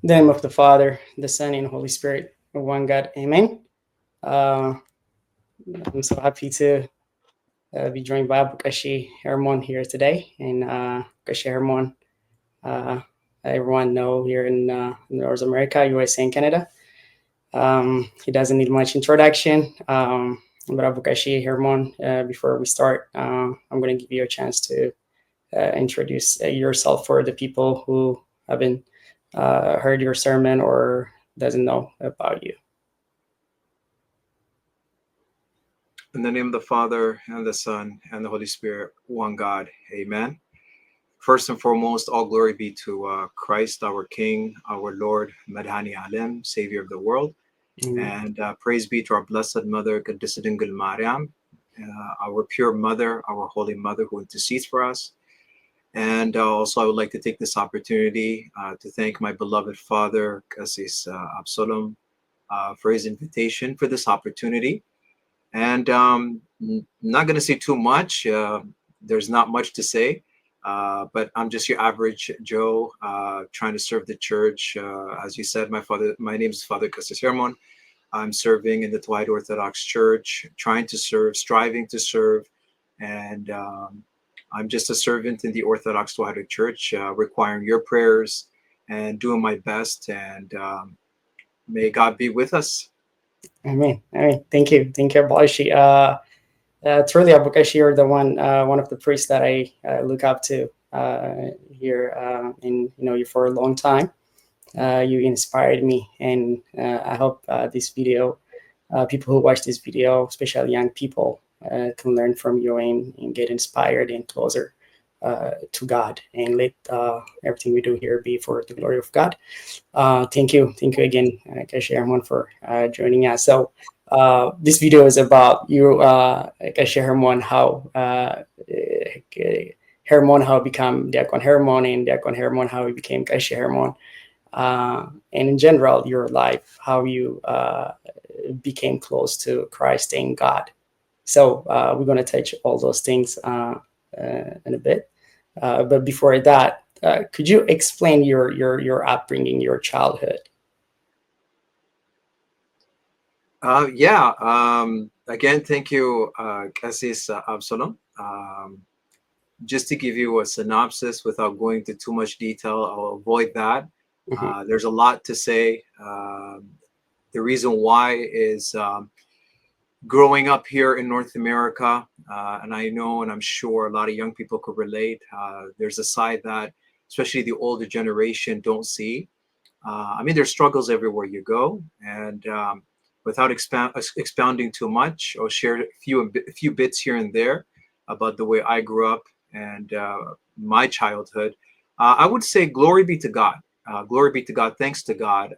In the name of the Father, the Son, and Holy Spirit, one God. Amen. Uh, I'm so happy to be joined by Fr.Hermon here today. And Fr.Hermon, uh, everyone know here in North America, USA, and Canada. He doesn't need much introduction. But Fr.Hermon, before we start, I'm going to give you a chance to introduce yourself for the people who haven't heard your sermon or doesn't know about you. In the name of the Father, and the Son, and the Holy Spirit, one God. Amen. First and foremost, all glory be to Christ, our King, our Lord, Madhani Alim, Savior of the world. Amen. And praise be to our Blessed Mother, Qaddisat Dingul Mariam, our pure Mother, our Holy Mother who intercedes for us. And also, I would like to take this opportunity to thank my beloved Father, Fr.Abiselom, for his invitation for this opportunity. And not going to say too much. There's not much to say, but I'm just your average Joe trying to serve the church. As you said, my name is Father Fr.Hermon. I'm serving in the White Orthodox Church, trying to serve, striving to serve, and I'm just a servant in the Orthodox White Church, requiring your prayers and doing my best. And may God be with us. Amen. Amen. Thank you. Thank you, Abulashi. Truly, Abulashi, you're the one of the priests that I look up to here, and you for a long time. You inspired me, and I hope this video, people who watch this video, especially young people, can learn from you and get inspired and closer to God, and let everything we do here be for the glory of God. Thank you again, Fr.Hermon, for joining us. So this video is about you, Fr.Hermon, how Hermon, how become Diakon Hermon, and Diakon Hermon, how he became Fr.Hermon. And in general, your life, how you became close to Christ and God. So we're going to touch all those things in a bit. But before that, could you explain your upbringing, your childhood? Yeah. Again, thank you, Cassis Absalom. Just to give you a synopsis without going into too much detail, I'll avoid that. Mm-hmm. There's a lot to say. The reason why is growing up here in North America, and I know and I'm sure a lot of young people could relate, there's a side that especially the older generation don't see. I mean, there's struggles everywhere you go, and without expounding too much, I'll share a few bits here and there about the way I grew up and my childhood. I would say, glory be to God. Glory be to God. Thanks to God.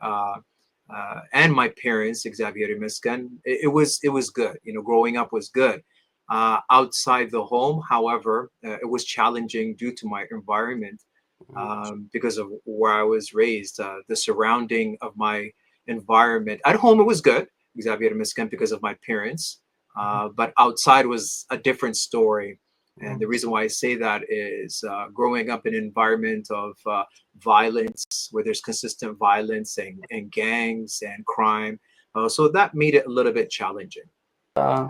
And my parents, Xavier Miskan, it was good. Growing up was good. Outside the home, however, it was challenging due to my environment, because of where I was raised, the surrounding of my environment. At home, it was good, Xavier Miskan, because of my parents, but outside was a different story. And the reason why I say that is growing up in an environment of violence, where there's consistent violence and gangs and crime. So that made it a little bit challenging. Uh,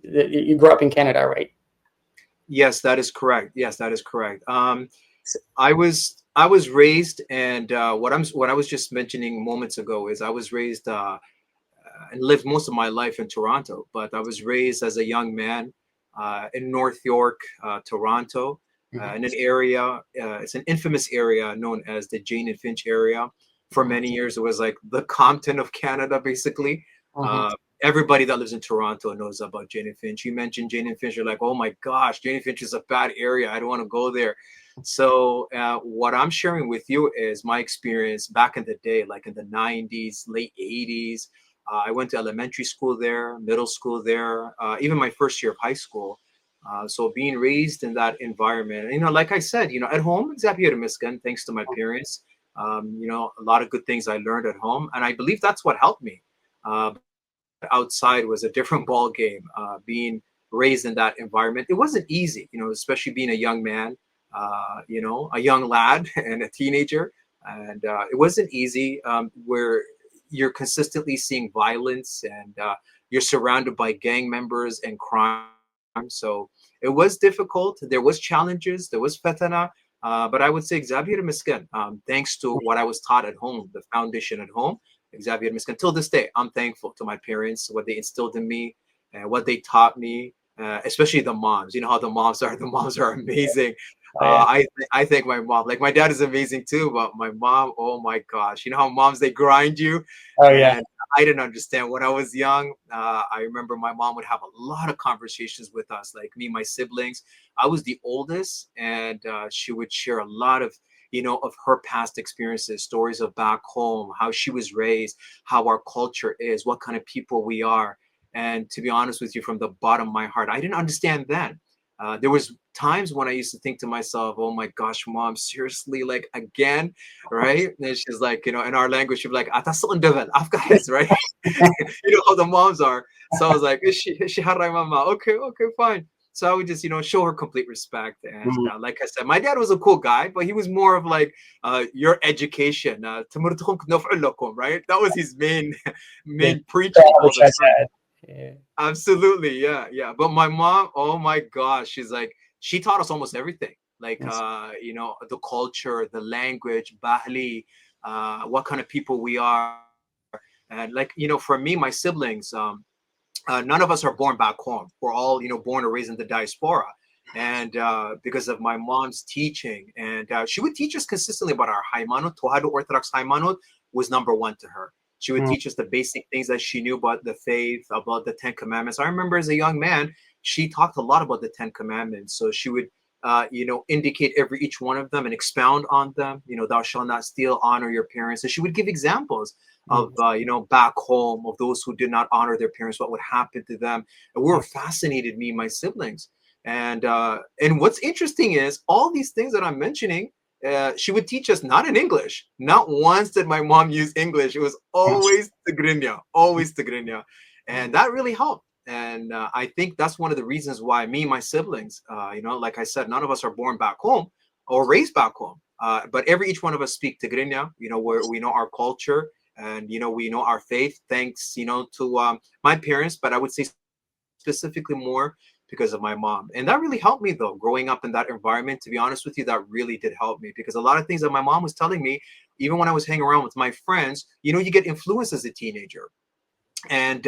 you grew up in Canada, right? Yes, that is correct. Yes, that is correct. I was raised, and what I was just mentioning moments ago is I was raised and lived most of my life in Toronto, but I was raised as a young man in North York, Toronto, in an area. It's an infamous area known as the Jane and Finch area. For many years, it was like the Compton of Canada, basically. Mm-hmm. Everybody that lives in Toronto knows about Jane and Finch. You mentioned Jane and Finch, you're like, oh my gosh, Jane and Finch is a bad area. I don't want to go there. So what I'm sharing with you is my experience back in the day, like in the 90s, late 80s. I went to elementary school there, middle school there, even my first year of high school. So being raised in that environment, and, like I said, at home, Xavier Miskan, thanks to my parents, a lot of good things I learned at home. And I believe that's what helped me. Outside was a different ball game. Being raised in that environment, it wasn't easy, especially being a young man, a young lad and a teenager. and it wasn't easy. Where you're consistently seeing violence, and you're surrounded by gang members and crime. So it was difficult. There was challenges. There was fatana. But I would say Xavier Miskin, thanks to what I was taught at home, the foundation at home, Xavier Miskin. Till this day, I'm thankful to my parents, what they instilled in me, and what they taught me. Especially the moms. You know how the moms are. The moms are amazing. Oh yeah. I thank my mom. Like my dad is amazing too, but my mom, oh my gosh, you know how moms they grind you, Oh yeah. and I didn't understand when I was young. I remember my mom would have a lot of conversations with us, like me, my siblings. I was the oldest, and she would share a lot of of her past experiences, stories of back home, how she was raised, how our culture is, what kind of people we are. And to be honest with you, from the bottom of my heart, I didn't understand then. There was times when I used to think to myself, "Oh my gosh, mom, seriously, like again, right?" And she's like, in our language, she'd be like, "Atasan devel, guys, right?" You know how the moms are. So I was like, is she haray mama? Okay, okay, fine. So I would just, show her complete respect. And Mhm. like I said, my dad was a cool guy, but he was more of like your education. Right? That was his main Yeah. main So preaching I all wish the I time. had. Yeah. Absolutely, yeah, yeah. But my mom, oh my gosh, she's like, she taught us almost everything, like That's, the culture, the language, bahli, what kind of people we are, and like for me, my siblings, none of us are born back home. We're all born or raised in the diaspora, and because of my mom's teaching, and she would teach us consistently about our haymanot. Tohado Orthodox haymanot was number one to her. She would mm, teach us the basic things that she knew about the faith, about the Ten Commandments. I remember as a young man, she talked a lot about the Ten Commandments. So she would, indicate every each one of them and expound on them. Thou shalt not steal, honor your parents. And she would give examples of, mm, back home, of those who did not honor their parents, what would happen to them. And we were fascinated, me and my siblings. And what's interesting is all these things that I'm mentioning, she would teach us not in English. Not once did my mom use English. It was always Tigrinya. And that really helped. And I think that's one of the reasons why me and my siblings, like I said, none of us are born back home or raised back home. But every each one of us speak Tigrinya, where we know our culture, and we know our faith, thanks to my parents, but I would say specifically more because of my mom. And that really helped me, though, growing up in that environment. To be honest with you, that really did help me, because a lot of things that my mom was telling me, even when I was hanging around with my friends, you get influenced as a teenager. And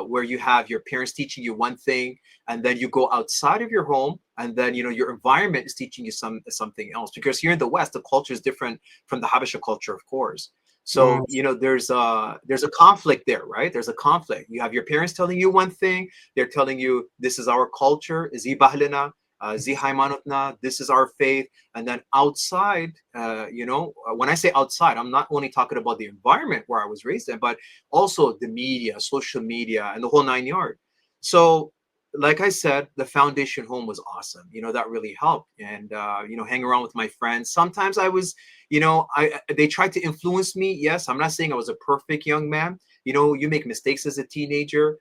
where you have your parents teaching you one thing, and then you go outside of your home, and then your environment is teaching you something else. Because here in the West, the culture is different from the Habesha culture, of course. So mm, there's a conflict there, right? There's a conflict. You have your parents telling you one thing, they're telling you this is our culture, zi bahlina, zi haymanutna, this is our faith. And then outside, when I say outside, I'm not only talking about the environment where I was raised in, but also the media, social media, and the whole nine yard. So, like I said, the foundation home was awesome. That really helped. And hang around with my friends. Sometimes I was, they tried to influence me. Yes, I'm not saying I was a perfect young man. You make mistakes as a teenager.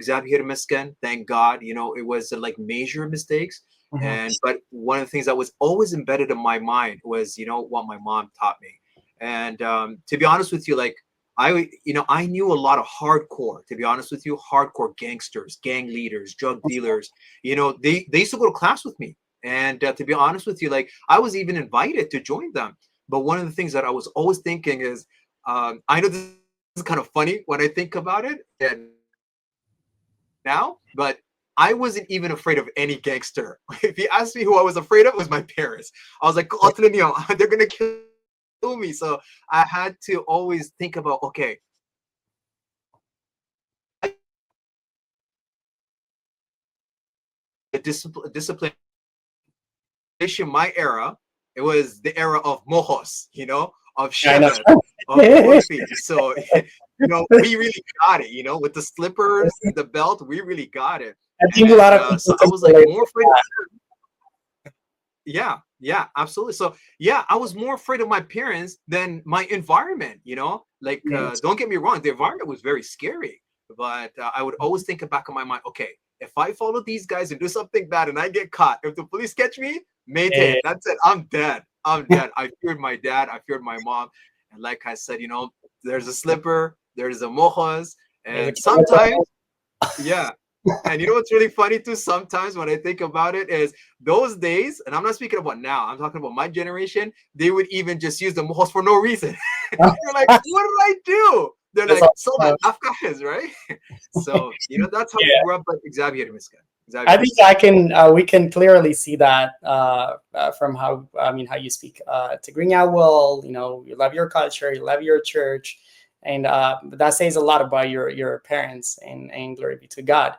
Xavier Misken, thank God, it was like major mistakes. mhm. And but one of the things that was always embedded in my mind was, what my mom taught me. And to be honest with you, like I knew a lot of hardcore, to be honest with you, hardcore gangsters, gang leaders, drug dealers. They used to go to class with me. And to be honest with you, like I was even invited to join them. But one of the things that I was always thinking is, I know this is kind of funny when I think about it now, but I wasn't even afraid of any gangster. If you asked me who I was afraid of, it was my parents. I was like, "Qatlini, they're gonna kill me." So I had to always think about, okay, the discipline generation, my era, it was the era of mojos, of Yeah, I know. shevet, of urfi. So, we really got it, with the slippers and the belt, we really got it. I think a And lot of so people I can was like relate more with afraid. that. Yeah, absolutely. So yeah, I was more afraid of my parents than my environment. Like Yes. don't get me wrong, the environment was very scary. But I would always think in back of my mind, okay, if I follow these guys and do something bad and I get caught, if the police catch me, Yeah, mate, that's it. I'm dead. I'm dead. I feared my dad. I feared my mom. And like I said, there's a slipper, there's a mojas, there's a and chemical. sometimes, yeah. And you know what's really funny too? Sometimes when I think about it is those days, and I'm not speaking about now, I'm talking about my generation, they would even just use the mohos for no reason. You're like, what did I do? They're That's like, so my awesome. nafkas, right? So, that's how we Yeah. grew up, but Xavier Miskan. I Xavier think Miskan. I can. We can clearly see that from how how you speak Tigrinya well. You love your culture, you love your church, and that says a lot about your parents. And glory be to God.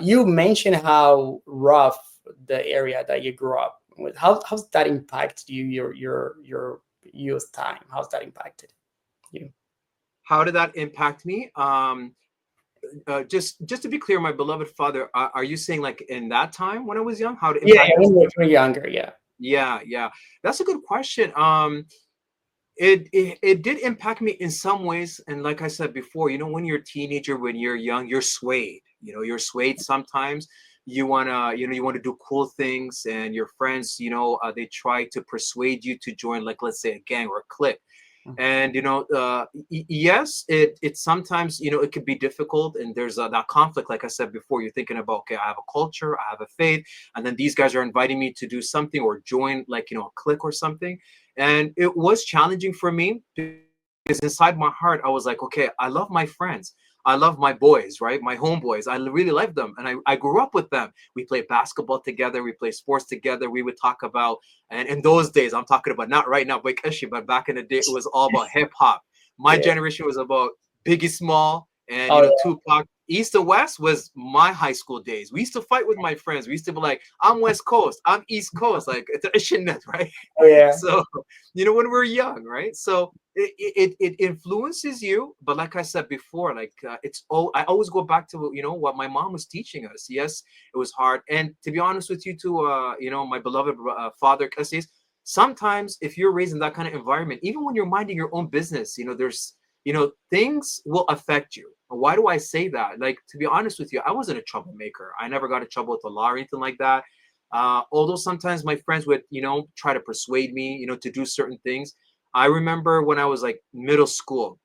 You mentioned how rough the area that you grew up with. How's that impacted you? Your youth time. How's that impacted you? How did that impact me? Just to be clear, my beloved father, are you saying like in that time when I was young, how it Yeah, yeah, impacted me? when you were younger. Yeah. Yeah, yeah, that's a good question. It did impact me in some ways, and like I said before, when you're a teenager, when you're young, you're swayed. You're swayed sometimes. You want to do cool things, and your friends, they try to persuade you to join, like, let's say, a gang or a clique. And yes, it sometimes, it could be difficult, and there's that conflict. Like I said before, you're thinking about, okay, I have a culture, I have a faith, and then these guys are inviting me to do something or join, like, a clique or something. And it was challenging for me because inside my heart I was like, okay, I love my friends, I love my boys, right, my homeboys, I really like them, and I grew up with them. We played basketball together, we played sports together, we would talk about, and in those days, I'm talking about not right now, but back in the day, it was all about hip hop. My Yeah. generation was about Biggie Small and Oh yeah. Tupac. East and West was my high school days. We used to fight with my friends. We used to be like, I'm West Coast, I'm East Coast, like it's a shit net, right? Oh yeah. So, when we're young, right? So it influences you, but like I said before, like I always go back to what my mom was teaching us. Yes, it was hard, and to be honest with you too, my beloved father Cassis, sometimes if you're raised in that kind of environment, even when you're minding your own business, there's things will affect you. Why do I say that? Like, to be honest with you, I wasn't a troublemaker. I never got in trouble with the law or anything like that. Although sometimes my friends would, try to persuade me, to do certain things. I remember when I was like middle school,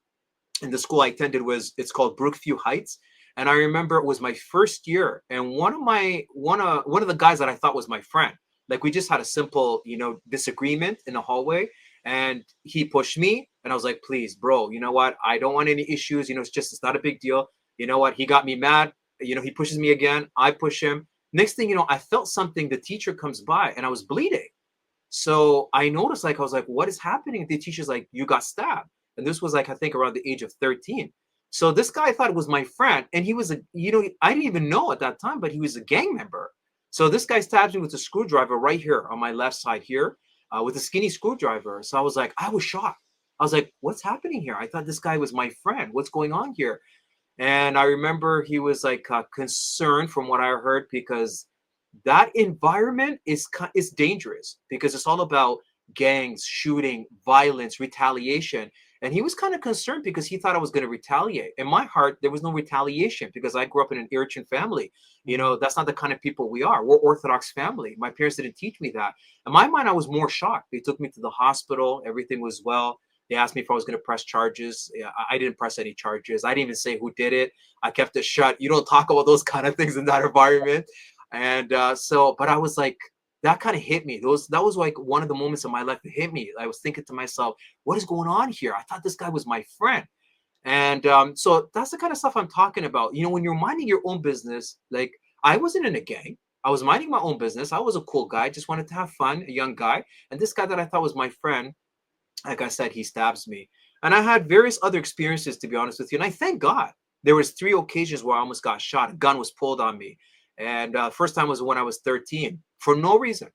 and the school I attended it's called Brookview Heights. And I remember it was my first year, and one of the guys that I thought was my friend, like we just had a simple, disagreement in the hallway, and he pushed me, and I was like, please, bro, you know what? I don't want any issues. It's not a big deal. You know what? He got me mad. He pushes me again. I push him. Next thing you know, I felt something. The teacher comes by, and I was bleeding. So I noticed, like, I was like, what is happening? The teacher's like, you got stabbed. And this was like, I think around the age of 13. So this guy thought it was my friend. And he was I didn't even know at that time, but he was a gang member. So this guy stabs me with a screwdriver right here on my left side here, with a skinny screwdriver. So I was shocked. I was like, what's happening here? I thought this guy was my friend. What's going on here? And I remember he was like concerned from what I heard, because that environment is dangerous, because it's all about gangs, shooting, violence, retaliation. And he was kind of concerned because he thought I was going to retaliate. In my heart, there was no retaliation because I grew up in an Eritrean family. That's not the kind of people we are. We're Orthodox family. My parents didn't teach me that. In my mind, I was more shocked. They took me to the hospital. Everything was well. They asked me if I was going to press charges. Yeah, I didn't press any charges. I didn't even say who did it. I kept it shut. You don't talk about those kind of things in that environment. And but I was like, that kind of hit me. That was like one of the moments in my life that hit me. I was thinking to myself, what is going on here? I thought this guy was my friend. And so that's the kind of stuff I'm talking about. When you're minding your own business, like I wasn't in a gang. I was minding my own business. I was a cool guy, just wanted to have fun, a young guy. And this guy that I thought was my friend, like I said, he stabs me. And I had various other experiences, to be honest with you. And I thank God. There was 3 occasions where I almost got shot. A gun was pulled on me. And first time was when I was 13, for no reason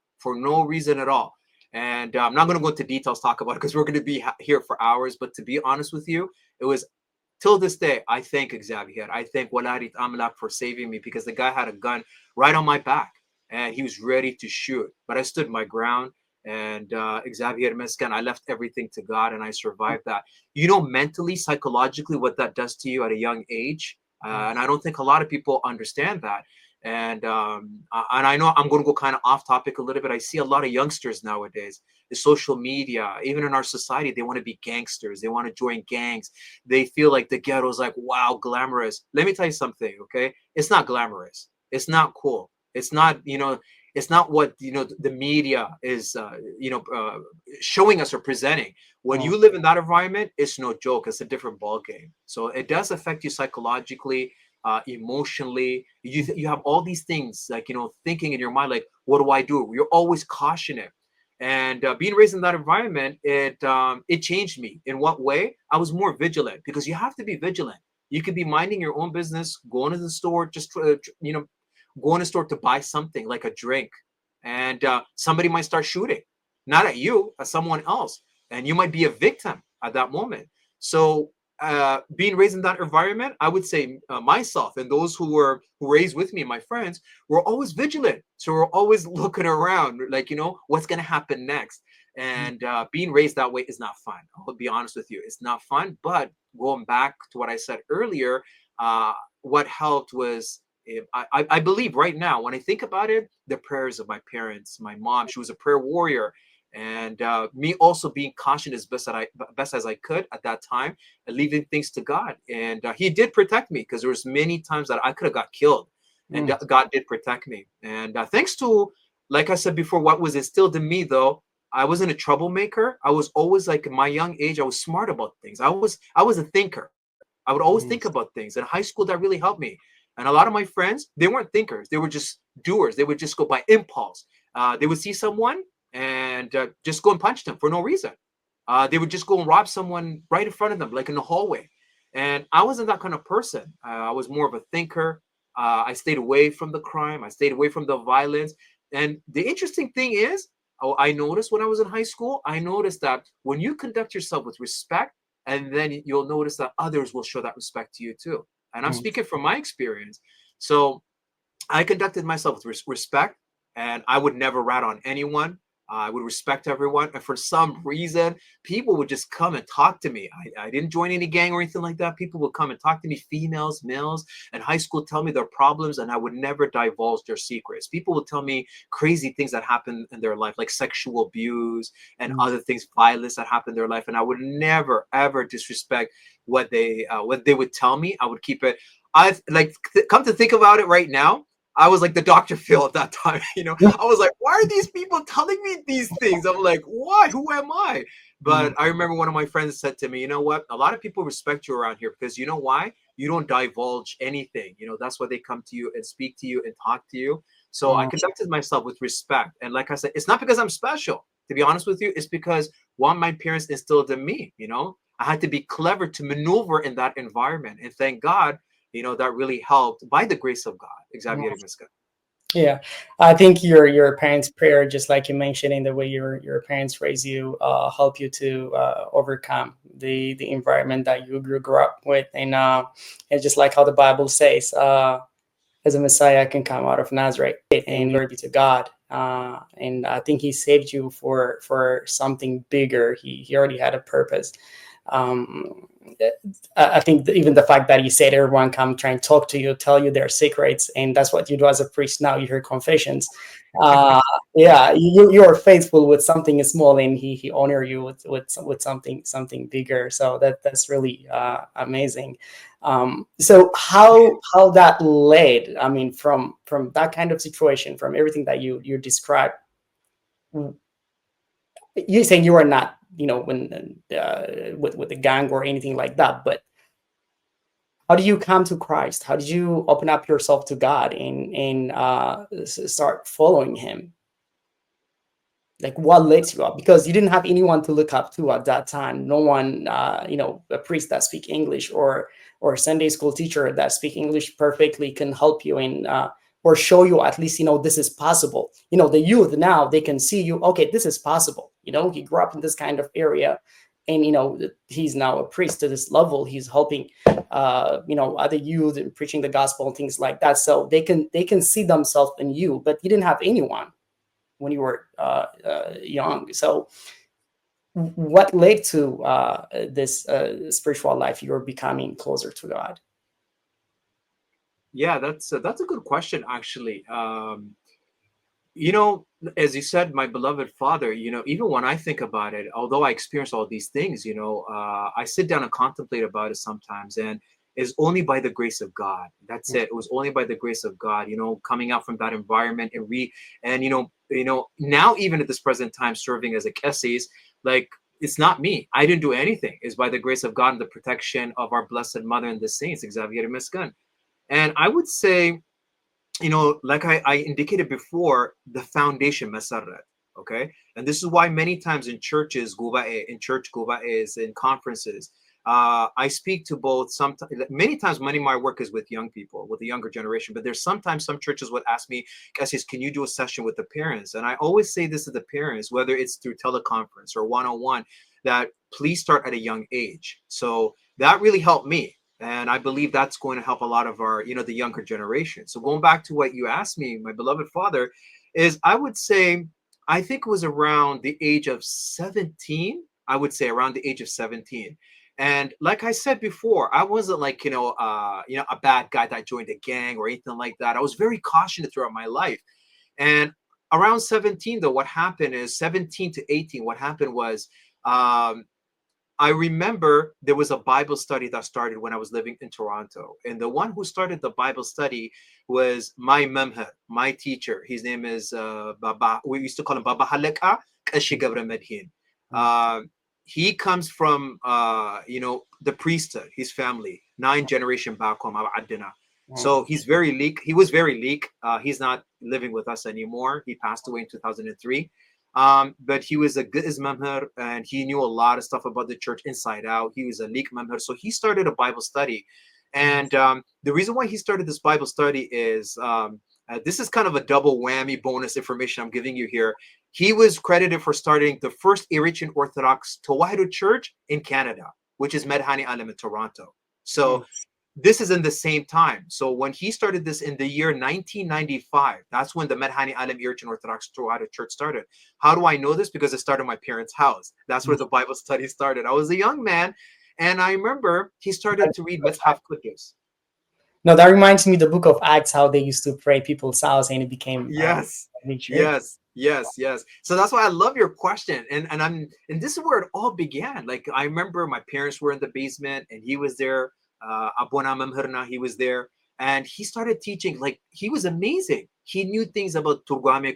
at all. And I'm not going to go into details, talk about it, because we're going to be here for hours. But to be honest with you, it was till this day, I thank Xavier. I thank Walarit Amlak for saving me, because the guy had a gun right on my back and he was ready to shoot. But I stood my ground, and Xavier Mescan, I left everything to God, and I survived that. Mentally, psychologically, what that does to you at a young age. And I don't think a lot of people understand that. And I know I'm going to go kind of off topic a little bit. I see a lot of youngsters nowadays, the social media, even in our society, they want to be gangsters. They want to join gangs. They feel like the ghetto is like, wow, glamorous. Let me tell you something, okay? It's not glamorous. It's not cool. It's not, it's not what, the media is, showing us or presenting. When Mm, you live in that environment, it's no joke. It's a different ball game. So it does affect you psychologically, emotionally. You have all these things like, thinking in your mind, like, what do I do? You're always cautioning. And being raised in that environment, it changed me. In what way? I was more vigilant, because you have to be vigilant. You could be minding your own business, going to the store, just going to the store to buy something like a drink, and somebody might start shooting, not at you, at someone else, and you might be a victim at that moment. So being raised in that environment, I would say myself and those who raised with me, my friends, were always vigilant. So we're always looking around, like, what's going to happen next. mm, And being raised that way is not fun. I'll be honest with you, it's not fun. But going back to what I said earlier, what helped was, I believe right now, when I think about it, the prayers of my parents, my mom, she was a prayer warrior, and me also being cautious as best as I could at that time, and leaving things to God. And He did protect me, because there was many times that I could have got killed, and mm, God did protect me. And thanks to, like I said before, what was instilled in me, though, I wasn't a troublemaker. I was always, like, in my young age, I was smart about things. I was a thinker. I would always think mm, about things. In high school, that really helped me. And a lot of my friends, they weren't thinkers. They were just doers. They would just go by impulse. They would see someone and just go and punch them for no reason. They would just go and rob someone right in front of them, like in the hallway. And I wasn't that kind of person. I was more of a thinker. I stayed away from the crime. I stayed away from the violence. And the interesting thing is, I noticed when I was in high school, I noticed that when you conduct yourself with respect, and then you'll notice that others will show that respect to you too. And I'm mm, speaking from my experience. So I conducted myself with respect, and I would never rat on anyone. I would respect everyone. And for some reason, people would just come and talk to me. I didn't join any gang or anything like that. People would come and talk to me, females, males, in high school, tell me their problems, and I would never divulge their secrets. People would tell me crazy things that happened in their life, like sexual abuse and mm, other things, violence that happened in their life. And I would never, ever disrespect what they would tell me. I would keep it. I've like come to think about it right now, I was like the Dr. Phil at that time. I was like, why are these people telling me these things? I'm like, why? Who am I? mm, But I remember one of my friends said to me, you know what? A lot of people respect you around here, because you know why? You don't divulge anything. That's why they come to you and speak to you and talk to you. So I mm, conducted myself with respect. And like I said, it's not because I'm special, to be honest with you. It's because what my parents instilled in me. I had to be clever to maneuver in that environment. And thank God, that really helped by the grace of God. mm. Xavier Miska. Yeah, I think your parents' prayer, just like you mentioned, in the way your parents raise you, help you to overcome the environment that you grew up with, and just like how the Bible says, as a Messiah can come out of Nazareth, and glory be to God. And I think He saved you for something bigger. He already had a purpose. Um, I think even the fact that He said everyone come try and talk to you, tell you their secrets, and that's what you do as a priest. Now you hear confessions. Uh, yeah, you are faithful with something small, and He honor you with something bigger. So that's really amazing. So how that led, I mean, from that kind of situation, from everything that you described, you saying you are not, when with the gang or anything like that, but how do you come to Christ? How did you open up yourself to God and start following Him? Like, what led you up? Because you didn't have anyone to look up to at that time. No one, a priest that speak English or a Sunday school teacher that speak English perfectly can help you in or show you at least, this is possible. The youth now, they can see you. Okay, this is possible. He grew up in this kind of area, and he's now a priest to this level. He's helping, other youth and preaching the gospel and things like that. So they can see themselves in you, but you didn't have anyone when you were young. So, what led to this spiritual life? You're becoming closer to God. Yeah, that's a good question, actually. You know, as you said, my beloved father, even when I think about it, although I experience all these things, I sit down and contemplate about it sometimes. And it's only by the grace of God. That's it. It was only by the grace of God, coming out from that environment and now even at this present time serving as a kessis, like it's not me. I didn't do anything. It's by the grace of God and the protection of our Blessed Mother and the saints, Xavier Miskan. And I would say, like I indicated before, the foundation masarrat. Okay, and this is why many times in churches, in church guba'es, in conferences, I speak to both. Sometimes, many times, many of my work is with young people, with the younger generation. But there's sometimes some churches would ask me, "Cassius, can you do a session with the parents?" And I always say this to the parents, whether it's through teleconference or one-on-one, that please start at a young age. So that really helped me, and I believe that's going to help a lot of our, the younger generation. So going back to what you asked me, my beloved father, is I would say, I think it was around the age of 17. I would say around the age of 17. And like I said before, I wasn't like, a bad guy that joined a gang or anything like that. I was very cautious throughout my life. And around 17, though, what happened is 17 to 18, what happened was, um, I remember there was a Bible study that started when I was living in Toronto. And the one who started the Bible study was my memher, my teacher. His name is Baba. We used to call him Baba Haleka Kashi Gabra Medhin. Uh, he comes from, the priesthood, his family, 9 generation back home, Adina. So he's very leak. He was very leak. He's not living with us anymore. He passed away in 2003. But he was a good mamher, and he knew a lot of stuff about the church inside out. He was a leak mamher, so he started a Bible study. And the reason why he started this Bible study is, this is kind of a double whammy bonus information I'm giving you here. He was credited for starting the first Eritrean Orthodox Tewahedo Church in Canada, which is Medhani Alam in Toronto. So this is in the same time. So when he started this in the year 1995, that's when the Medhani Alam Eritrean Orthodox Tewahedo Church started. How do I know this? Because it started in my parents' house. That's where the Bible study started. I was a young man, and I remember he started to read Mithaf Kudus. No, that reminds me the book of Acts, how they used to pray people's house and it became Yes, a new church. yes. So that's why I love your question, and this is where it all began. Like I remember my parents were in the basement, and he was there. Abuna Mamherna, he was there, and he started teaching. Like he was amazing. He knew things about Turgame,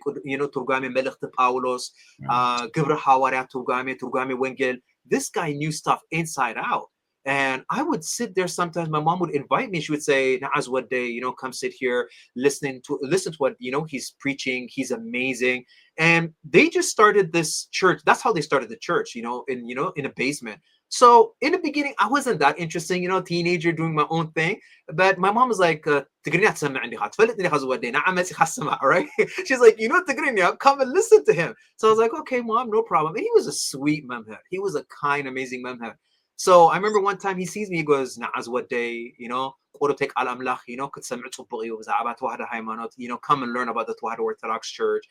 Turgame Melech de Paulos, Gibra Hawara Turgame Wengel. This guy knew stuff inside out. And I would sit there sometimes. My mom would invite me. She would say, "Naaz, what day? Come sit here, listen to what he's preaching. He's amazing." And they just started this church. That's how they started the church. In a basement. So in the beginning, I wasn't that interesting. Teenager doing my own thing. But my mom was like, "تقريني هتسمعني هتفلتني خزودي نعم أنت هتسمع," right? She's like, "تقريني, come and listen to him." So I was like, "Okay, mom, no problem." And he was a sweet memher. He was a kind, amazing memher. So I remember one time he sees me, he goes, "Na'az what day, قولتك على أملاخ, كنت سمعت صبغي وزعبات واحدة هايمانوت, come and learn about the Tewahedo Orthodox Church,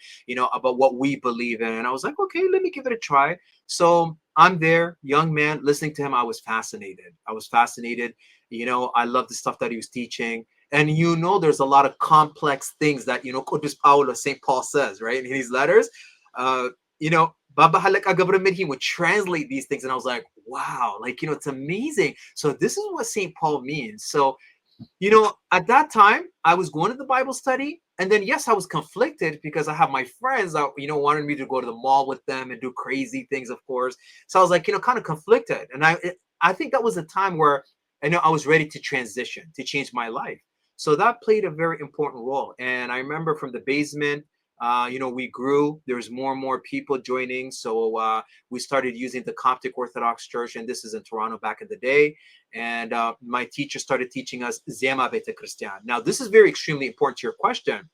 about what we believe in." And I was like, "Okay, let me give it a try." So I'm there, young man, listening to him. I was fascinated. I love the stuff that he was teaching. And there's a lot of complex things that, Qudus Paulo, St. Paul says, right, in his letters. Baba Halak Agabramid, he would translate these things. And I was like, wow, it's amazing. So this is what St. Paul means. So, at that time, I was going to the Bible study. And then, yes, I was conflicted because I have my friends that, wanted me to go to the mall with them and do crazy things, of course. So I was like, kind of conflicted. And I think that was a time where I was ready to transition, to change my life. So that played a very important role. And I remember from the basement, we grew. There's more and more people joining. So we started using the Coptic Orthodox Church, and this is in Toronto back in the day. And my teacher started teaching us Zema Beta Christian. Now, this is very extremely important to your question.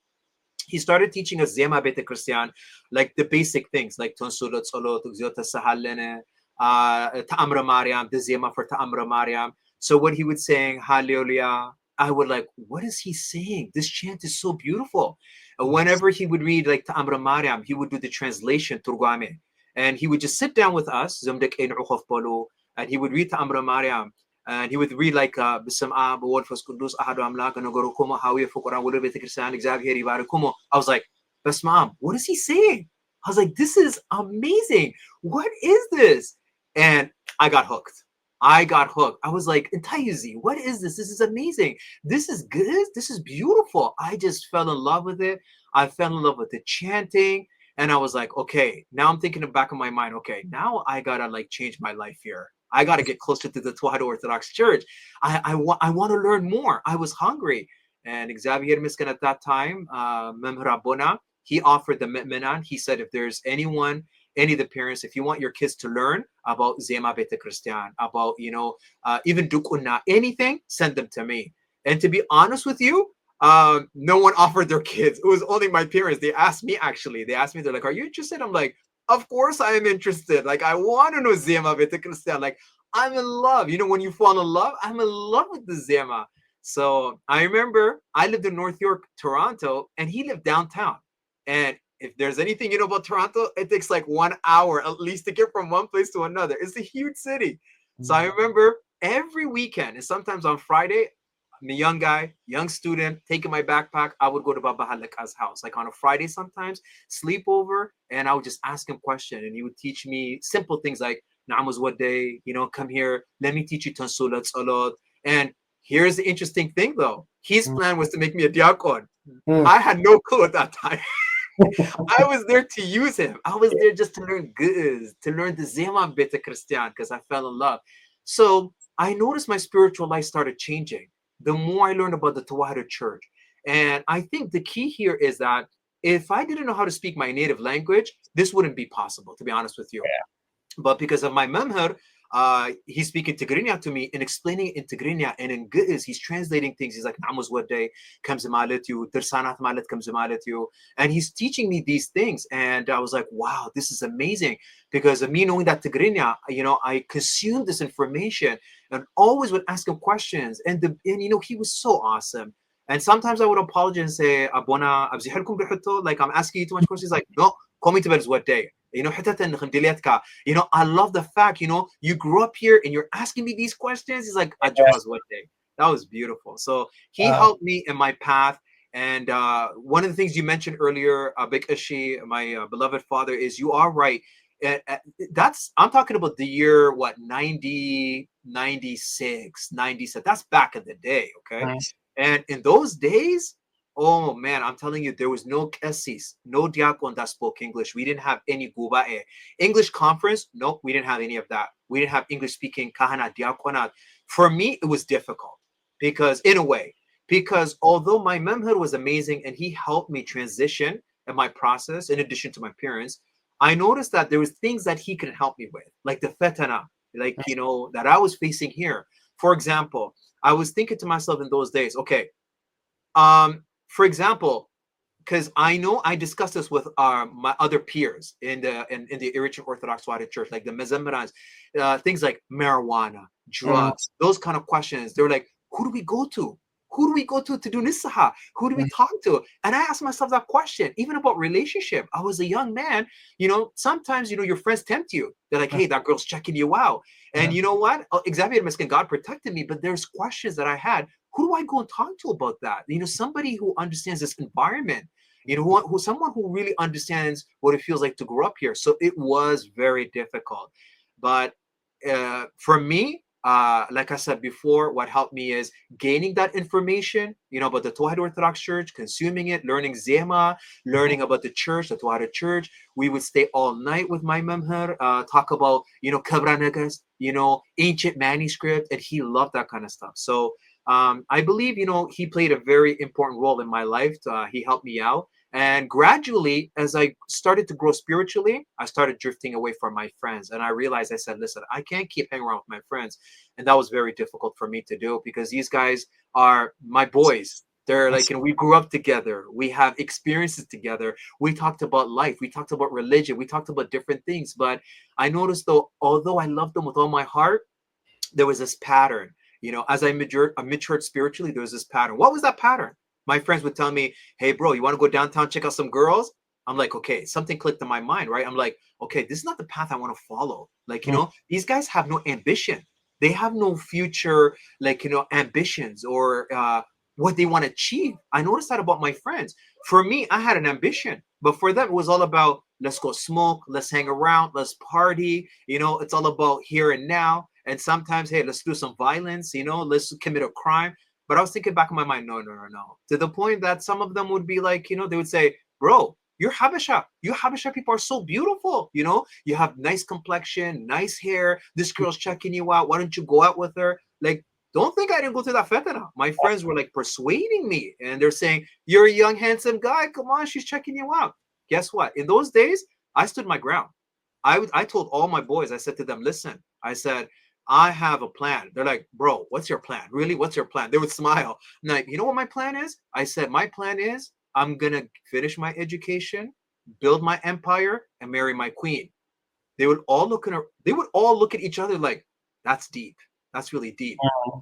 He started teaching us Zema Beta Christian, like the basic things, like Tonsulat Solot, Uxiota Sahalene, Ta'amra Mariam, the Zema for Ta'amra Mariam. So what he would saying, Hallelujah, I would like, what is he saying? This chant is so beautiful. Whenever he would read like Ta'amra Mariam, he would do the translation, Turgame. And he would just sit down with us, and he would read Ta'amra Mariam. and he would read like بسم آب وولد فس قدوس أحد أملاك نجاركم هاوية فقراء ولد بيت كريستيان إكزابير يباركم. I was like, Basma, what is he saying? I was like, this is amazing. What is this? And I got hooked. I got hooked. I was like, Intayuzi, what is this? This is amazing. This is good. This is beautiful. I just fell in love with it. I fell in love with the chanting. And I was like, okay, now I'm thinking in the back of my mind, okay, now I gotta like change my life here. I gotta get closer to the Tewahedo Orthodox Church. I want to learn more. I was hungry. And Xavier Miskan at that time, Memher Abona, he offered the Mi'minan. He said, if there's anyone, any of the parents, if you want your kids to learn about Zema Beta Christian, about, even Dukuna, anything, send them to me. And to be honest with you, no one offered their kids. It was only my parents. They asked me, actually. They asked me, they're like, are you interested? I'm like, of course I am interested. Like, I want to know Zema Beta Christian. Like, I'm in love. When you fall in love, I'm in love with the Zema. So I remember I lived in North York, Toronto, and he lived downtown. And if there's anything you know about Toronto, it takes like 1 hour at least to get from one place to another. It's a huge city. So I remember every weekend, and sometimes on Friday, I'm a young guy, young student, taking my backpack. I would go to Baba Halaka's house, like on a Friday sometimes, sleep over, and I would just ask him questions. And he would teach me simple things like, Na'amuz what day, come here, let me teach you Tansulat Salat. And here's the interesting thing though. His plan was to make me a diakon. I had no clue at that time. I was there to use him. I was there just to learn goods, to learn the Zema Beta Christian, because I fell in love. So I noticed my spiritual life started changing the more I learned about the Tewahedo Church. And I think the key here is that if I didn't know how to speak my native language, this wouldn't be possible, to be honest with you. But because of my memher, he's speaking Tigrinya to me and explaining in Tigrinya, and in Ge'ez, he's translating things. He's like, Namuz Wadday comes malet you, Tirsanat malet comes malet you. And he's teaching me these things. And I was like, wow, this is amazing. Because of me knowing that Tigrinya, I consumed this information and always would ask him questions. And he was so awesome. And sometimes I would apologize and say, Abona, like I'm asking you too much questions. He's like, no, call me to bed what day. I love the fact, you grew up here and you're asking me these questions. He's like, Ajahaz what day. That was beautiful. So he helped me in my path. And one of the things you mentioned earlier, Bik Ashi, my beloved father, is you are right. I'm talking about the year, 90, 96, 97. That's back in the day, okay? Nice. And in those days, oh man, I'm telling you, there was no kesis, no diakon that spoke English. We didn't have any gubae. English conference, nope, we didn't have any of that. We didn't have English speaking kahana, diakonat. For me, it was difficult because although my memher was amazing and he helped me transition in my process, in addition to my parents, I noticed that there was things that he could help me with, like the fetana, that I was facing here. For example, I was thinking to myself in those days, okay, for example, because I know I discussed this with my other peers in the Eritrean Orthodox Tewahedo Church, like the Mezemberans, things like marijuana, drugs, those kind of questions. They were like, who do we go to? Who do we go to do nisaha? Who do we talk to? And I asked myself that question, even about relationship. I was a young man, sometimes, your friends tempt you. They're like, hey, that girl's checking you out. And you know what? Xavier Meskin, God protected me, but there's questions that I had. Who do I go and talk to about that? Somebody who understands this environment, who someone who really understands what it feels like to grow up here. So it was very difficult. But for me, like I said before, what helped me is gaining that information, about the Tewahedo Orthodox Church, consuming it, learning Zema, learning about the church, the Tewahedo Church. We would stay all night with my memher, talk about, Kabra Nagas, ancient manuscript, and he loved that kind of stuff. So I believe, he played a very important role in my life. He helped me out. And gradually, as I started to grow spiritually, I started drifting away from my friends. And I realized, I said, listen, I can't keep hanging around with my friends. And that was very difficult for me to do because these guys are my boys. They're like, we grew up together. We have experiences together. We talked about life. We talked about religion. We talked about different things. But I noticed, though, although I loved them with all my heart, there was this pattern. As I matured spiritually, there was this pattern. What was that pattern? My friends would tell me, hey, bro, you want to go downtown, check out some girls? I'm like, okay, something clicked in my mind, right? I'm like, okay, this is not the path I want to follow. Like, these guys have no ambition. They have no future, like, ambitions or what they want to achieve. I noticed that about my friends. For me, I had an ambition, but for them, it was all about let's go smoke, let's hang around, let's party. It's all about here and now. And sometimes, hey, let's do some violence, let's commit a crime. But I was thinking back in my mind, no, no, no, no. To the point that some of them would be like, they would say, bro, you're Habesha. You Habesha people are so beautiful. You have nice complexion, nice hair. This girl's checking you out. Why don't you go out with her? Like, don't think I didn't go to that fetana. My friends were like persuading me, and they're saying, "You're a young, handsome guy. Come on, she's checking you out." Guess what? In those days, I stood my ground. I told all my boys. I said to them, "Listen," I said, "I have a plan." They're like, "Bro, what's your plan? Really? What's your plan?" They would smile. I'm like, "You know what my plan is?" I said, "My plan is I'm gonna finish my education, build my empire, and marry my queen." They would all look at each other like, "That's deep. That's really deep."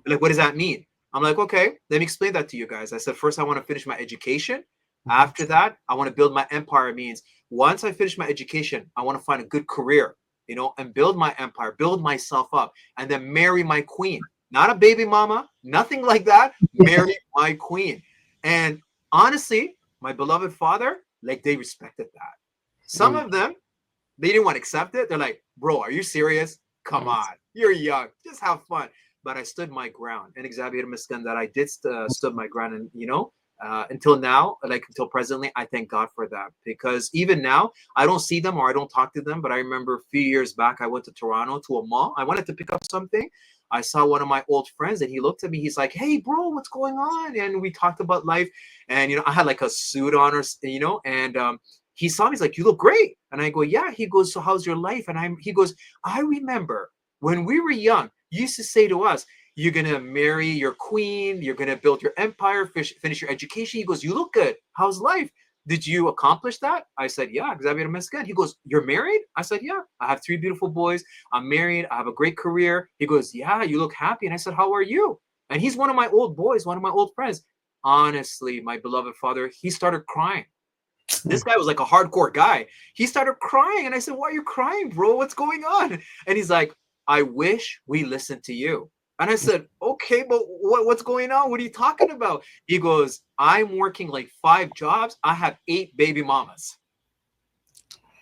Like, what does that mean? I'm like, okay, let me explain that to you guys. I said, first, I want to finish my education. After that, I want to build my empire. Means once I finish my education, I want to find a good career, and build my empire, build myself up, and then marry my queen. Not a baby mama, nothing like that. Marry my queen. And honestly, my beloved father, like, they respected that. Some Mm, of them, they didn't want to accept it. They're like, bro, are you serious? Come mm, on. You're young. Just have fun. But I stood my ground. And Xavier Miskan, that I did stood my ground. And, until now, like until presently, I thank God for that. Because even now, I don't see them or I don't talk to them. But I remember a few years back, I went to Toronto to a mall. I wanted to pick up something. I saw one of my old friends and he looked at me. He's like, hey, bro, what's going on? And we talked about life. And, I had like a suit on and he saw me. He's like, you look great. And I go, yeah. He goes, so how's your life? And he goes, I remember when we were young, you used to say to us, you're going to marry your queen. You're going to build your empire, finish your education. He goes, you look good. How's life? Did you accomplish that? I said, yeah, Xavier Mescan. He goes, you're married? I said, yeah, I have 3 beautiful boys. I'm married. I have a great career. He goes, yeah, you look happy. And I said, how are you? And he's one of my old boys, one of my old friends. Honestly, my beloved father, he started crying. This mm, guy was like a hardcore guy. He started crying, and I said, "Why are you crying, bro? What's going on?" And he's like, "I wish we listened to you." And I said, "Okay, but what's going on? What are you talking about?" He goes, "I'm working like 5 jobs. I have 8 baby mamas."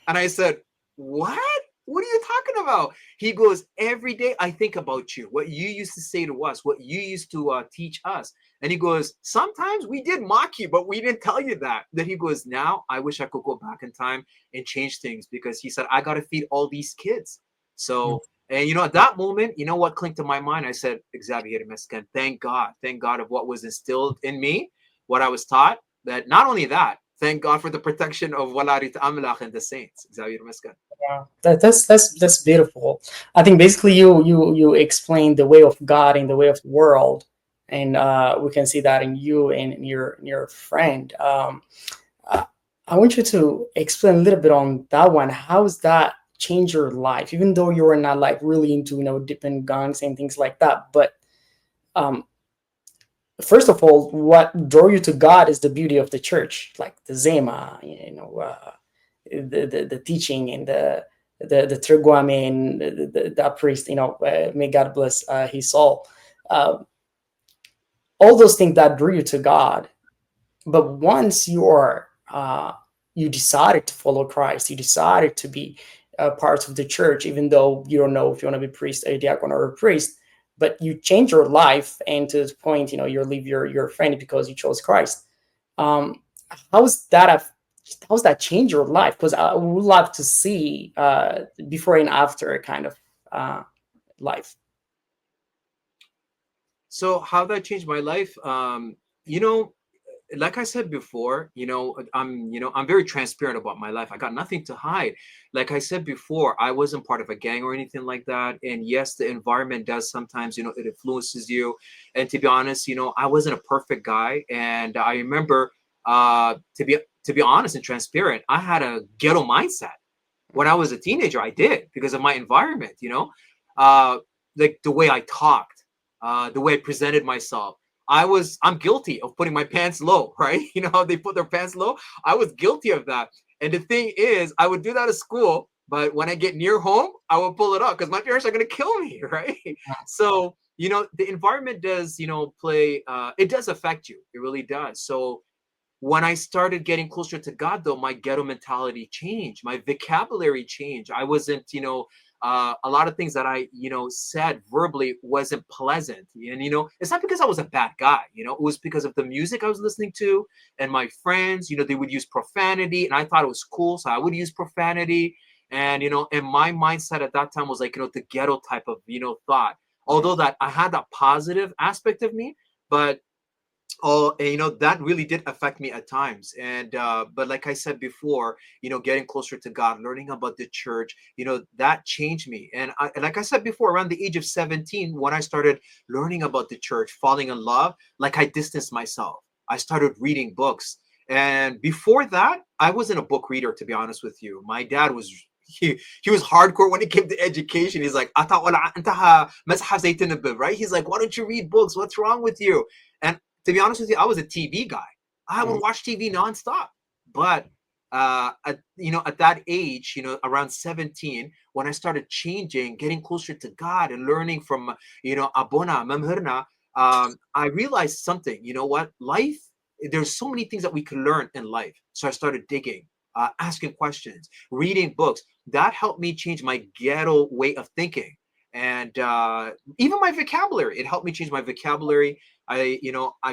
And I said, what? What are you talking about? He goes, every day I think about you, what you used to say to us, what you used to teach us. And he goes, sometimes we did mock you, but we didn't tell you that. Then he goes, now I wish I could go back in time and change things, because he said, I got to feed all these kids. mm. So, and at that moment, you know what clicked to my mind? I said, Xavier Mescan, thank God of what was instilled in me, what I was taught. That not only that, thank God for the protection of Walarit Amlach and the saints. Xavier Mescan. Yeah, that's beautiful. I think basically you explain the way of God and the way of the world, and we can see that in you and in your friend. Uh, I want you to explain a little bit on that one. How's that change your life? Even though you were not like really into dipping guns and things like that, but um, first of all, what drew you to God is the beauty of the church, like the Zema, the teaching and the Triguame and that priest, may God bless his soul. Uh, all those things that drew you to God. But once you decided to follow Christ, you decided to be a part of the church, even though you don't know if you want to be priest, a diacon, or a priest, but you change your life, and to the point, you leave your friend because you chose Christ. Um, how's that? How's that change your life? Because I would love to see before and after kind of uh, life. So how that changed my life? You know, like I said before, I'm very transparent about my life. I got nothing to hide. Like I said before, I wasn't part of a gang or anything like that. And yes, the environment does sometimes, it influences you. And to be honest, I wasn't a perfect guy. And I remember, to be honest and transparent, I had a ghetto mindset when I was a teenager. I did, because of my environment. Uh, like the way I talked, the way I presented myself. I'm guilty of putting my pants low, right? You know how they put their pants low? I was guilty of that. And the thing is, I would do that at school, But when I get near home, I will pull it up because my parents are gonna kill me, right? So the environment does play. It does affect you. It really does. So when I started getting closer to God, though, my ghetto mentality changed. My vocabulary changed. I wasn't, a lot of things that I, said verbally wasn't pleasant. And, it's not because I was a bad guy, it was because of the music I was listening to and my friends, they would use profanity and I thought it was cool. So I would use profanity. And my mindset at that time was like, the ghetto type of, thought. Although that I had that positive aspect of me, but oh, and, that really did affect me at times. And but like I said before, getting closer to God, learning about the church, that changed me. And like I said before, around the age of 17, when I started learning about the church, falling in love, like I distanced myself. I started reading books. And before that, I wasn't a book reader, to be honest with you. My dad was he was hardcore when it came to education. He's like, "Ata wala anta ha mazhab zay tinabib," right? He's like, "Why don't you read books? What's wrong with you?" And to be honest with you, I was a TV guy. I would watch TV nonstop. But at that age, around 17, when I started changing, getting closer to God and learning from, Abona, Mamhirna, I realized something. You know what? Life, there's so many things that we can learn in life. So I started digging, asking questions, reading books. That helped me change my ghetto way of thinking. And even my vocabulary, it helped me change my vocabulary. I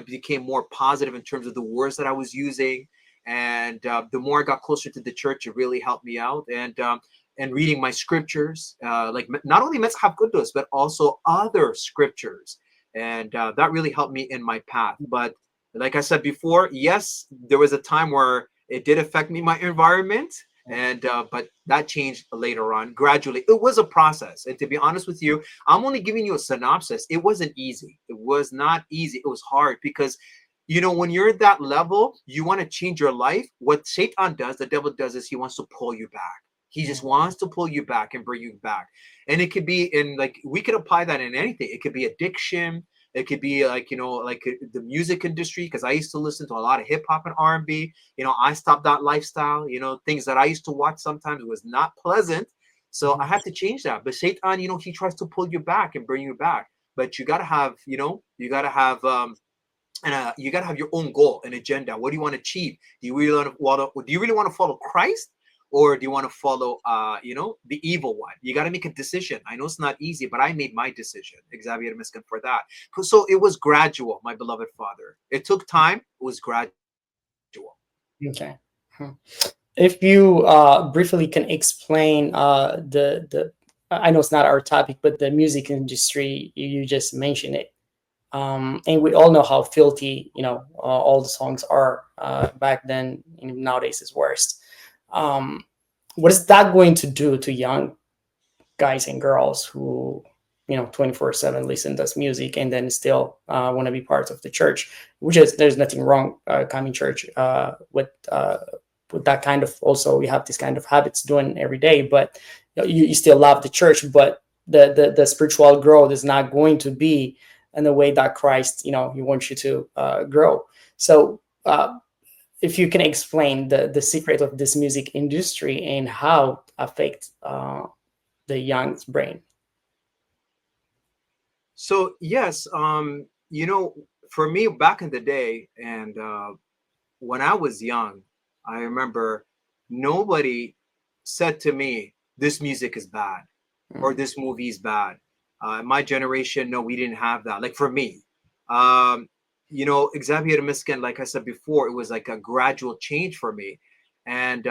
became more positive in terms of the words that I was using, and the more I got closer to the church, it really helped me out. And reading my scriptures, like not only Metzhab Kudus, but also other scriptures, and that really helped me in my path. But like I said before, yes, there was a time where it did affect me, my environment, and but that changed later on gradually. It was a process, and to be honest with you, I'm only giving you a synopsis. It wasn't easy. It was not easy. It was hard because, when you're at that level, you want to change your life. What Satan does, the devil does, is he wants to pull you back. He just wants to pull you back and bring you back. And it could be in, like, we could apply that in anything. It could be addiction. It could be like, like the music industry, because I used to listen to a lot of hip hop and R&B. I stopped that lifestyle. Things that I used to watch sometimes was not pleasant. So I had to change that. But Satan, he tries to pull you back and bring you back. But you gotta have, you gotta have your own goal and agenda. What do you want to achieve? Do you really want to follow Christ, or do you want to follow, the evil one? You got to make a decision. I know it's not easy, but I made my decision. Xavier Miskin for that. So it was gradual, my beloved father. It took time. It was gradual. Okay. Hmm. If you briefly can explain the I know it's not our topic, but the music industry, you just mentioned it, and we all know how filthy all the songs are back then. Nowadays is worst. Um, what is that going to do to young guys and girls who 24/7 listen to this music and then still want to be part of the church? Which is, there's nothing wrong coming church with that kind of, also we have this kind of habits doing every day, but you still love the church, but the spiritual growth is not going to be in the way that Christ he wants you to grow. So if you can explain the secret of this music industry and how it affects the young's brain. So yes, for me back in the day, and when I was young, I remember nobody said to me, "This music is bad," or Mm. "This movie is bad." My generation, no, we didn't have that. Like for me, um, Xavier Miskin, like I said before, it was like a gradual change for me. And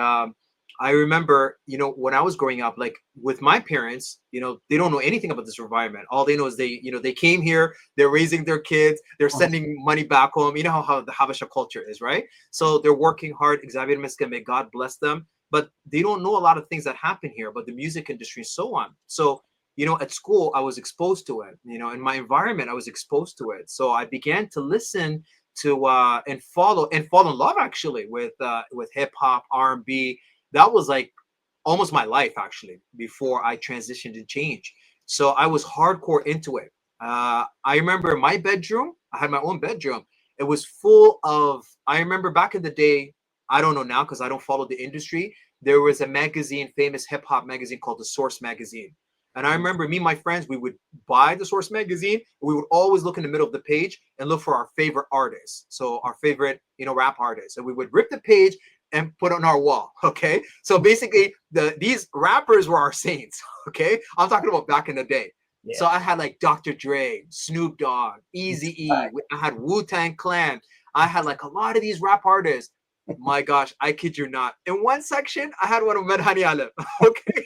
I remember, when I was growing up, like with my parents, they don't know anything about this environment. All they know is they came here, they're raising their kids, they're sending money back home. You know how the Habesha culture is, right? So they're working hard. Xavier Miskin, may God bless them. But they don't know a lot of things that happen here about the music industry and so on. So at school I was exposed to it. In my environment I was exposed to it. So I began to listen to and fall in love actually with hip hop, R&B. That was like almost my life actually before I transitioned and changed. So I was hardcore into it. I remember my bedroom. I had my own bedroom. It was full of. I remember back in the day. I don't know now because I don't follow the industry. there was a magazine, famous hip hop magazine called The Source Magazine. And I remember me and my friends, we would buy The Source Magazine. We would always look in the middle of the page and look for our favorite artists. So our favorite, rap artists. And we would rip the page and put it on our wall. Okay. So basically these rappers were our saints. Okay. I'm talking about back in the day. So Yeah. I had like Dr. Dre, Snoop Dogg, Eazy-E. I had Wu-Tang Clan. I had like a lot of these rap artists. My gosh, I kid you not. In one section, I had one of Medhani Alem. Okay.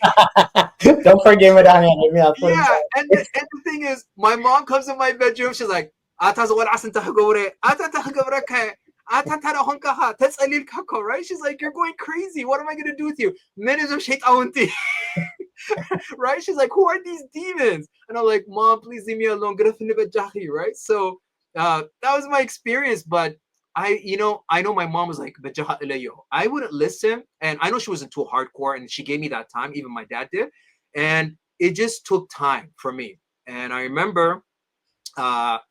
Don't forget Madani. I'll put Yeah. inside. And the thing is, my mom comes in my bedroom. She's like, "Ata zawal asan tahagore. Ata tahagore ka. Ata tarahon ka ha. That's alil kako," right? She's like, "You're going crazy. What am I gonna do with you?" Minutes of shaitanti. Right? She's like, "Who are these demons?" And I'm like, "Mom, please leave me alone. Right?" So that was my experience. But I know my mom was like, "Bajaha ilayo." I wouldn't listen, and I know she wasn't too hardcore, and she gave me that time. Even my dad did, and it just took time for me. And I remember,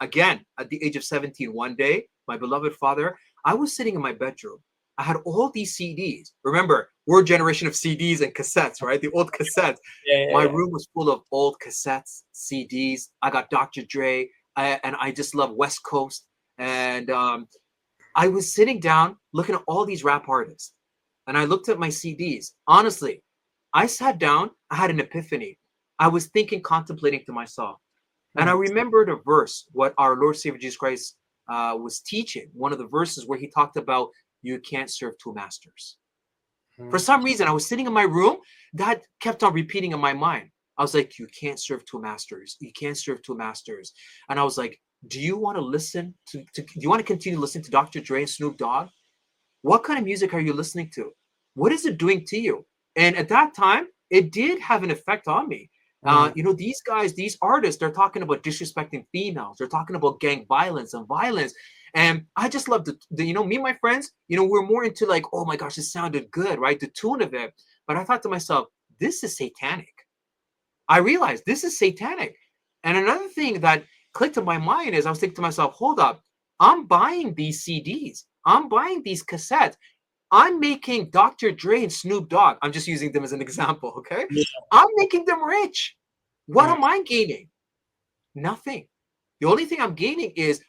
again, at the age of 17, one day, my beloved father, I was sitting in my bedroom. I had all these CDs. Remember, we're a generation of CDs and cassettes, right? The old cassettes. Yeah, yeah, My yeah. room was full of old cassettes, CDs. I got Dr. Dre, and I just love West Coast. And I was sitting down looking at all these rap artists, and I looked at my CDs. Honestly, I sat down, I had an epiphany. I was thinking, contemplating to myself. And I Mm, remembered a verse, what our Lord Savior Jesus Christ was teaching, one of the verses where he talked about you can't serve two masters. For mm, some reason, I was sitting in my room, that kept on repeating in my mind. I was like, you can't serve two masters. You can't serve two masters. And I was like, do you want to listen do you want to continue listening to Dr. Dre and Snoop Dogg? What kind of music are you listening to? What is it doing to you? And at that time, it did have an effect on me. mm, These guys, these artists, they're talking about disrespecting females. They're talking about gang violence and violence. And I just love me and my friends, we're more into like, oh my gosh, this sounded good, right? The tune of it. But I thought to myself, this is satanic. I realized this is satanic. And another thing that clicked in my mind is I was thinking to myself, hold up, I'm buying these CDs. I'm buying these cassettes. I'm making Dr. Dre and Snoop Dogg. I'm just using them as an example, okay? yeah, I'm making them rich. What mm, am I gaining? Nothing. The only thing I'm gaining is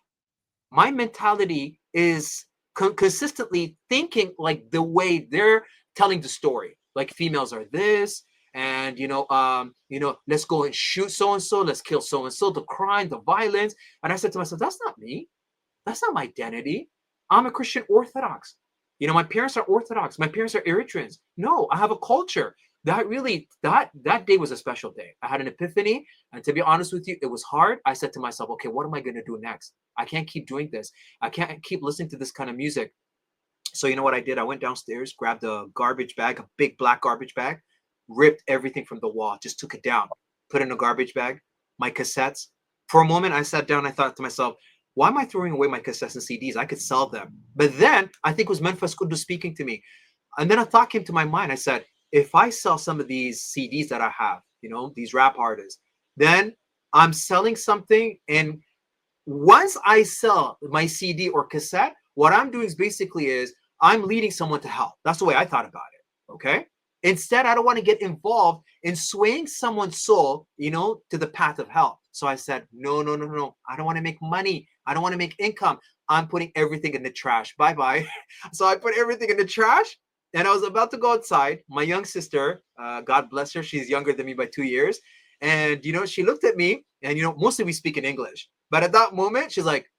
my mentality is consistently thinking like the way they're telling the story. Like females are this, and let's go and shoot so and so, let's kill so and so, the crime, the violence. And I said to myself, that's not me. That's not my identity. I'm a Christian Orthodox. My parents are Orthodox. My parents are Eritreans. No, I have a culture. That day was a special day. I had an epiphany, and to be honest with you, it was hard. I said to myself, okay, what am I going to do next? I can't keep doing this. I can't keep listening to this kind of music. So you know what I did? I went downstairs, grabbed a garbage bag, a big black garbage bag, ripped everything from the wall, just took it down, put it in a garbage bag, my cassettes. For a moment, I sat down. I thought to myself, why am I throwing away my cassettes and CDs? I could sell them. But then I think it was Memphis Kudu speaking to me. And then a thought came to my mind. I said, if I sell some of these CDs that I have, these rap artists, then I'm selling something. And once I sell my CD or cassette, what I'm doing is I'm leading someone to hell. That's the way I thought about it. Okay. Instead, I don't want to get involved in swaying someone's soul, to the path of hell. So I said, no, no, no, no. I don't want to make money. I don't want to make income. I'm putting everything in the trash. Bye bye. So I put everything in the trash, and I was about to go outside. My young sister, God bless her, she's younger than me by 2 years. And, she looked at me, and, mostly we speak in English. But at that moment, she's like,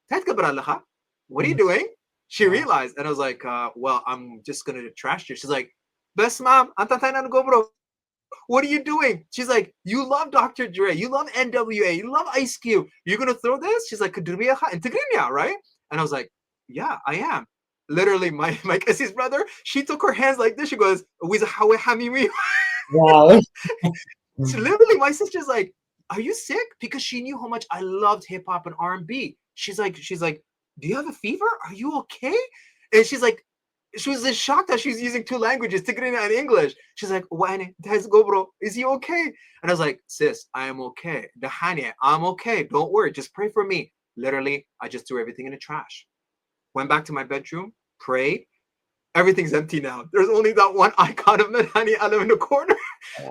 "Ted ka ba, what are you mm, doing?" She yeah. realized, and I was like, well, I'm just going to trash you. She's like, "Best mom, antatay na go, bro. What are you doing?" She's like, "You love Dr. Dre. You love NWA. You love Ice Cube. You're going to throw this?" She's like, "Kadurmiya ka, integrinya, right?" And I was like, "Yeah, I am." Literally, my Cassie's brother, she took her hands like this. She goes, "Wiza hawe hamimi." Wow. So literally, my sister's like, "Are you sick?" Because she knew how much I loved hip hop and R&B. She's like, "Do you have a fever? Are you okay?" And she was just shocked that she's using two languages, Tigrinya and English. She's like, "Wani, go, bro. Is he okay?" And I was like, "Sis, I am okay. Dahania, I'm okay. Don't worry. Just pray for me." Literally, I just threw everything in the trash. Went back to my bedroom, prayed, Everything's empty now. There's only that one icon of Madani Alam in the corner.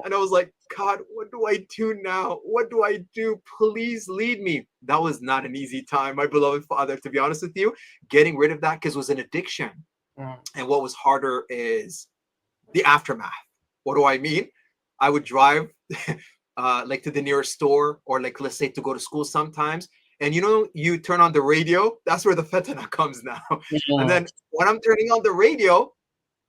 And I was like, God, what do I do now? What do I do? Please lead me. That was not an easy time, my beloved Father, to be honest with you. Getting rid of that because it was an addiction. Mm. And what was harder is the aftermath. What do I mean? I would drive like to the nearest store, or like, let's say, to go to school sometimes. And you turn on the radio, that's where the fetana comes now. And Yeah. then when I'm turning on the radio,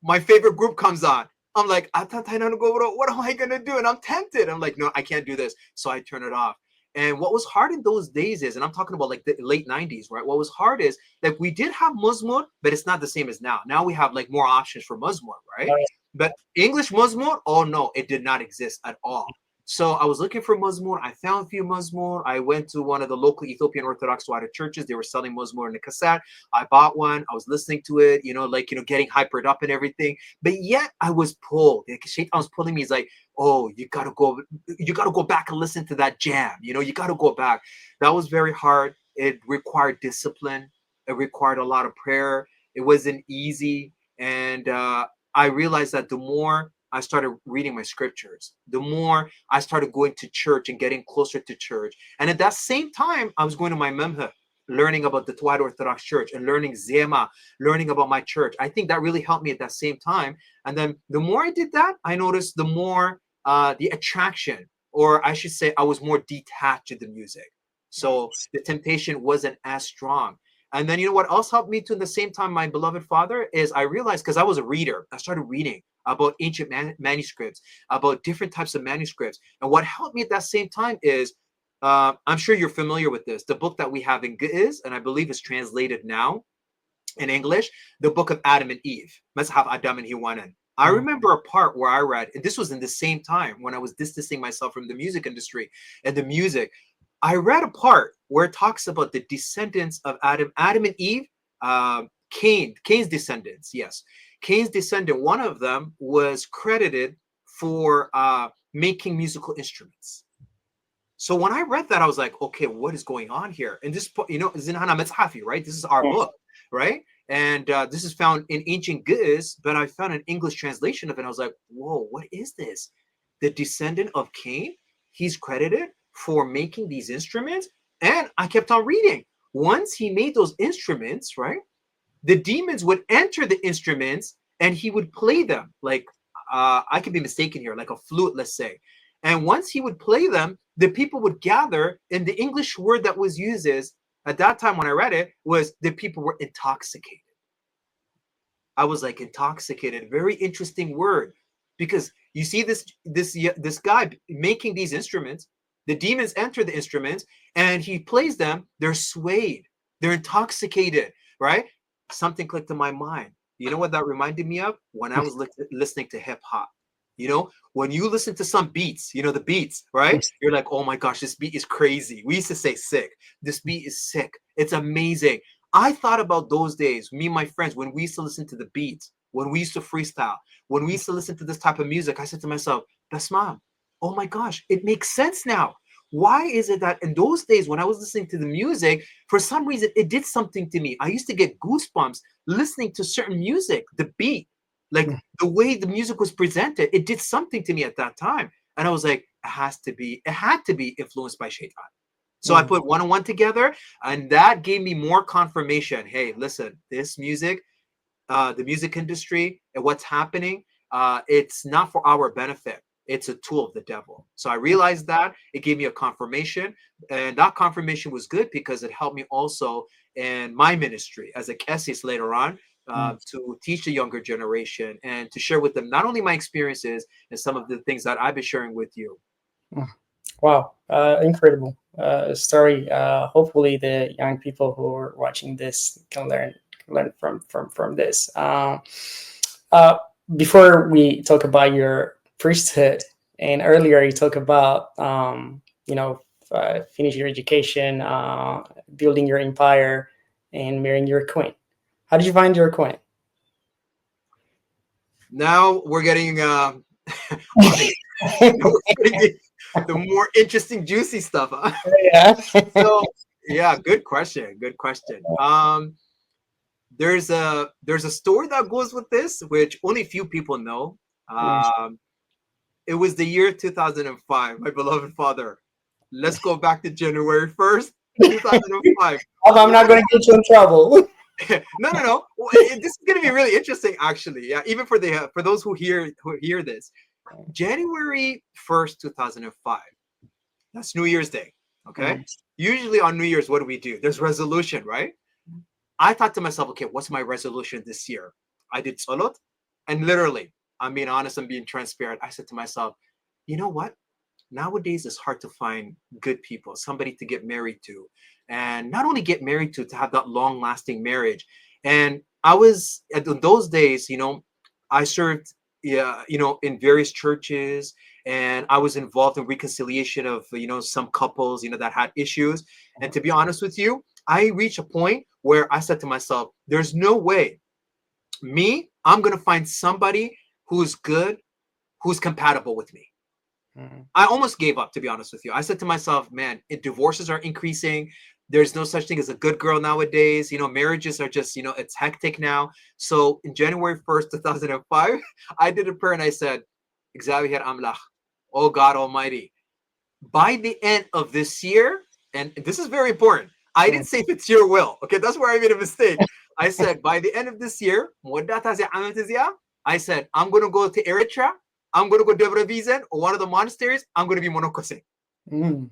my favorite group comes on. I'm like, what am I gonna do? And I'm tempted. I'm like, no, I can't do this. So I turn it off. And what was hard in those days is, and I'm talking about like the late 90s, right? What was hard is that we did have Muzmur, but it's not the same as now. Now we have like more options for Muzmur, right? Oh, But English Muzmur, oh no, it did not exist at all. So I was looking for Muzmur. I found a few Muzmur. I went to one of the local Ethiopian Orthodox Wada churches. They were selling Muzmur in a cassette. I bought one. I was listening to it, getting hypered up and everything. But yet I was pulled. Like, Shaitan was pulling me. He's like, oh, you gotta go back and listen to that jam. You gotta go back. That was very hard. It required discipline. It required a lot of prayer. It wasn't easy. And I realized that the more I started reading my scriptures, the more I started going to church and getting closer to church. And at that same time, I was going to my memha, learning about the Tawad Orthodox Church and learning Zema, learning about my church. I think that really helped me at that same time. And then the more I did that, I noticed the more the attraction, or I should say, I was more detached to the music. So the temptation wasn't as strong. And then, what else helped me to, in the same time, my beloved Father, is I realized, because I was a reader, I started reading about ancient manuscripts, about different types of manuscripts. And what helped me at that same time is, I'm sure you're familiar with this, the book that we have in Ge'ez, and I believe is translated now in English, the book of Adam and Eve, Mazhab Adam and Hiwanan. I mm. remember a part where I read, and this was in the same time when I was distancing myself from the music industry and the music. I read a part where it talks about the descendants of Adam and Eve, Cain's descendants. Yes, Cain's descendant. One of them was credited for making musical instruments. So when I read that, I was like, okay, what is going on here? And this, Zinhana Metzhafi, right? This is our Yes. book, right? And this is found in ancient Ge'ez, but I found an English translation of it. I was like, whoa, what is this? The descendant of Cain, he's credited for making these instruments. And I kept on reading. Once he made those instruments, right, the demons would enter the instruments and he would play them. Like, I could be mistaken here, like a flute, let's say. And once he would play them, the people would gather. And the English word that was used is, at that time when I read it, was the people were intoxicated. I was like, intoxicated. Very interesting word, because you see this guy making these instruments. The demons enter the instruments, and he plays them. They're swayed. They're intoxicated. Right? Something clicked in my mind. You know what that reminded me of? When I was listening to hip hop. When you listen to some beats, the beats, right? Yes. You're like, oh my gosh, this beat is crazy. We used to say sick. This beat is sick. It's amazing. I thought about those days, me and my friends, when we used to listen to the beats, when we used to freestyle, when we used to listen to this type of music. I said to myself, Basma, oh my gosh, it makes sense now. Why is it that in those days when I was listening to the music, for some reason, it did something to me? I used to get goosebumps listening to certain music, the beat, like the way the music was presented. It did something to me at that time. And I was like, it had to be influenced by Shaitan. So I Mm. put one on one together, and that gave me more confirmation. Hey, listen, this music, the music industry, and what's happening, it's not for our benefit. It's a tool of the devil. So I realized that. It gave me a confirmation, and that confirmation was good because it helped me also in my ministry as a kesis later on, Mm. to teach the younger generation and to share with them not only my experiences and some of the things that I've been sharing with you. Mm. Wow, incredible story. Hopefully, the young people who are watching this can learn from this. Uh, Before we talk about your priesthood, and earlier you talk about finish your education, building your empire, and marrying your queen. How did you find your queen? Now we're getting the more interesting, juicy stuff. Huh? Yeah. So yeah, good question. Good question. there's a story that goes with this, which only few people know. Mm. It was the year 2005, my beloved father. Let's go back to January 1st, 2005. Hope I'm not What? going to get you in trouble. No, no, no. This is going to be really interesting, actually. Yeah, even for the for those who hear this, January 1st, 2005. That's New Year's Day. Okay. Mm. Usually on New Year's, what do we do? There's resolution, right? I thought to myself, okay, what's my resolution this year? I did salot, and literally, I'm being honest, I'm being transparent. I said to myself, you know what? Nowadays it's hard to find good people, somebody to get married to, and not only get married to have that long lasting marriage. And I was at those days, I served, yeah, in various churches, and I was involved in reconciliation of some couples that had issues. And to be honest with you, I reached a point where I said to myself, there's no way I'm going to find somebody who's good, who's compatible with me. Mm. I almost gave up, to be honest with you. I said to myself, man, divorces are increasing. There's no such thing as a good girl nowadays. Marriages are just, it's hectic now. So in January 1st, 2005, I did a prayer and I said, Xavier Amlach, oh God Almighty, by the end of this year, and this is very important, I Mm. didn't say if it's your will. Okay, that's where I made a mistake. I said, by the end of this year, I said, I'm going to go to Eritrea. I'm going to go to Debrecen or one of the monasteries. I'm going to be monokose. Mm.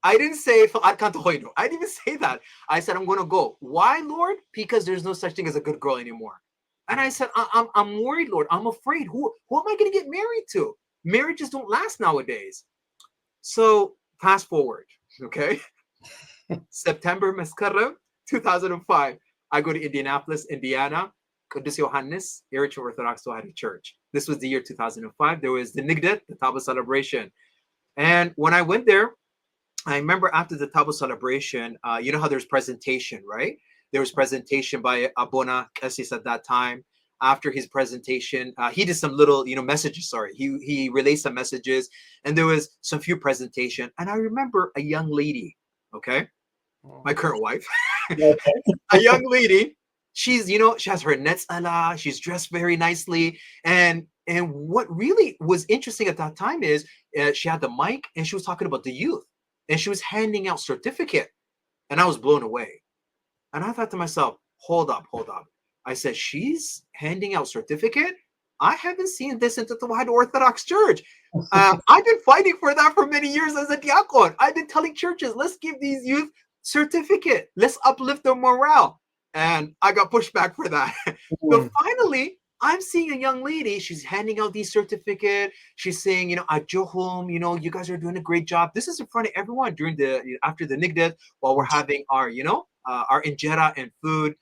I didn't say I didn't even say that. I said I'm going to go. Why, Lord? Because there's no such thing as a good girl anymore. And I said I'm worried, Lord. I'm afraid. Who am I going to get married to? Marriages don't last nowadays. So fast forward, okay? September Meskarem, 2005. I go to Indianapolis, Indiana. Kudus Yohannes, Eritrea Orthodox Tewahedo Church. This was the year 2005. There was the Nigdet, the Taba celebration. And when I went there, I remember after the Tabo celebration, you know how there's presentation, right? There was presentation by Abona Kesis at that time. After his presentation, he did some little, messages. Sorry, he relayed some messages, and there was some few presentation. And I remember a young lady, okay, my current wife, a young lady. She's, she has her netzala. She's dressed very nicely, and what really was interesting at that time is she had the mic and she was talking about the youth, and she was handing out certificate, and I was blown away. And I thought to myself, hold up, hold up. I said, she's handing out certificate. I haven't seen this in the Tewahedo Orthodox Church. I've been fighting for that for many years as a diakon. I've been telling churches, let's give these youth certificate. Let's uplift their morale. And I got pushed back for that. But Mm. finally, I'm seeing a young lady. She's handing out these certificate. She's saying, Ajohum, you guys are doing a great job. This is in front of everyone during after the Nigdet, while we're having our, our injera and food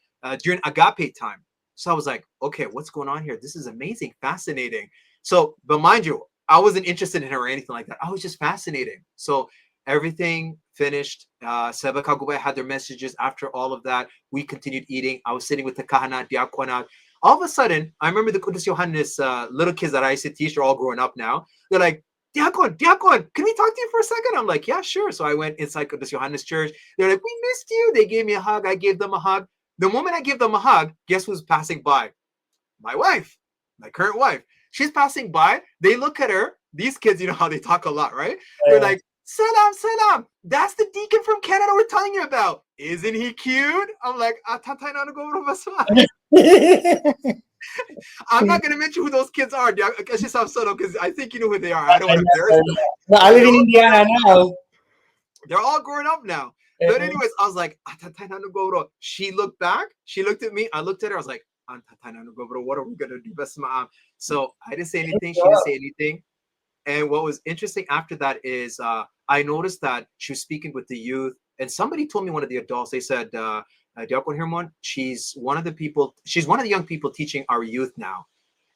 during agape time. So I was like, okay, what's going on here? This is amazing, fascinating. So, but mind you, I wasn't interested in her or anything like that. I was just fascinating. So everything finished. Seba Kagubay had their messages. After all of that, we continued eating. I was sitting with the Kahanat, Diakonat. All of a sudden, I remember the Kudus Yohannes little kids that I used to teach, they're all growing up now. They're like, Diakon, can we talk to you for a second? I'm like, yeah, sure. So I went inside Kudus Yohannes Church. They're like, we missed you. They gave me a hug. I gave them a hug. The moment I gave them a hug, guess who's passing by? My wife, my current wife. She's passing by. They look at her. These kids, you know how they talk a lot, right? They're like, Salam, salam. That's the deacon from Canada we're telling you about. Isn't he cute? I'm like, I'm not going to mention who those kids are. Because I think you know who they are. I don't want to embarrass them. No, I live in Indiana now. They're all grown up now. But anyways, I was like, she looked back. She looked at me. I looked at her. I was like, what are we going to do? So I didn't say anything. She didn't say anything. And what was interesting after that is I noticed that she was speaking with the youth. And somebody told me, one of the adults, they said, Fr.Hermon, she's one of the young people teaching our youth now.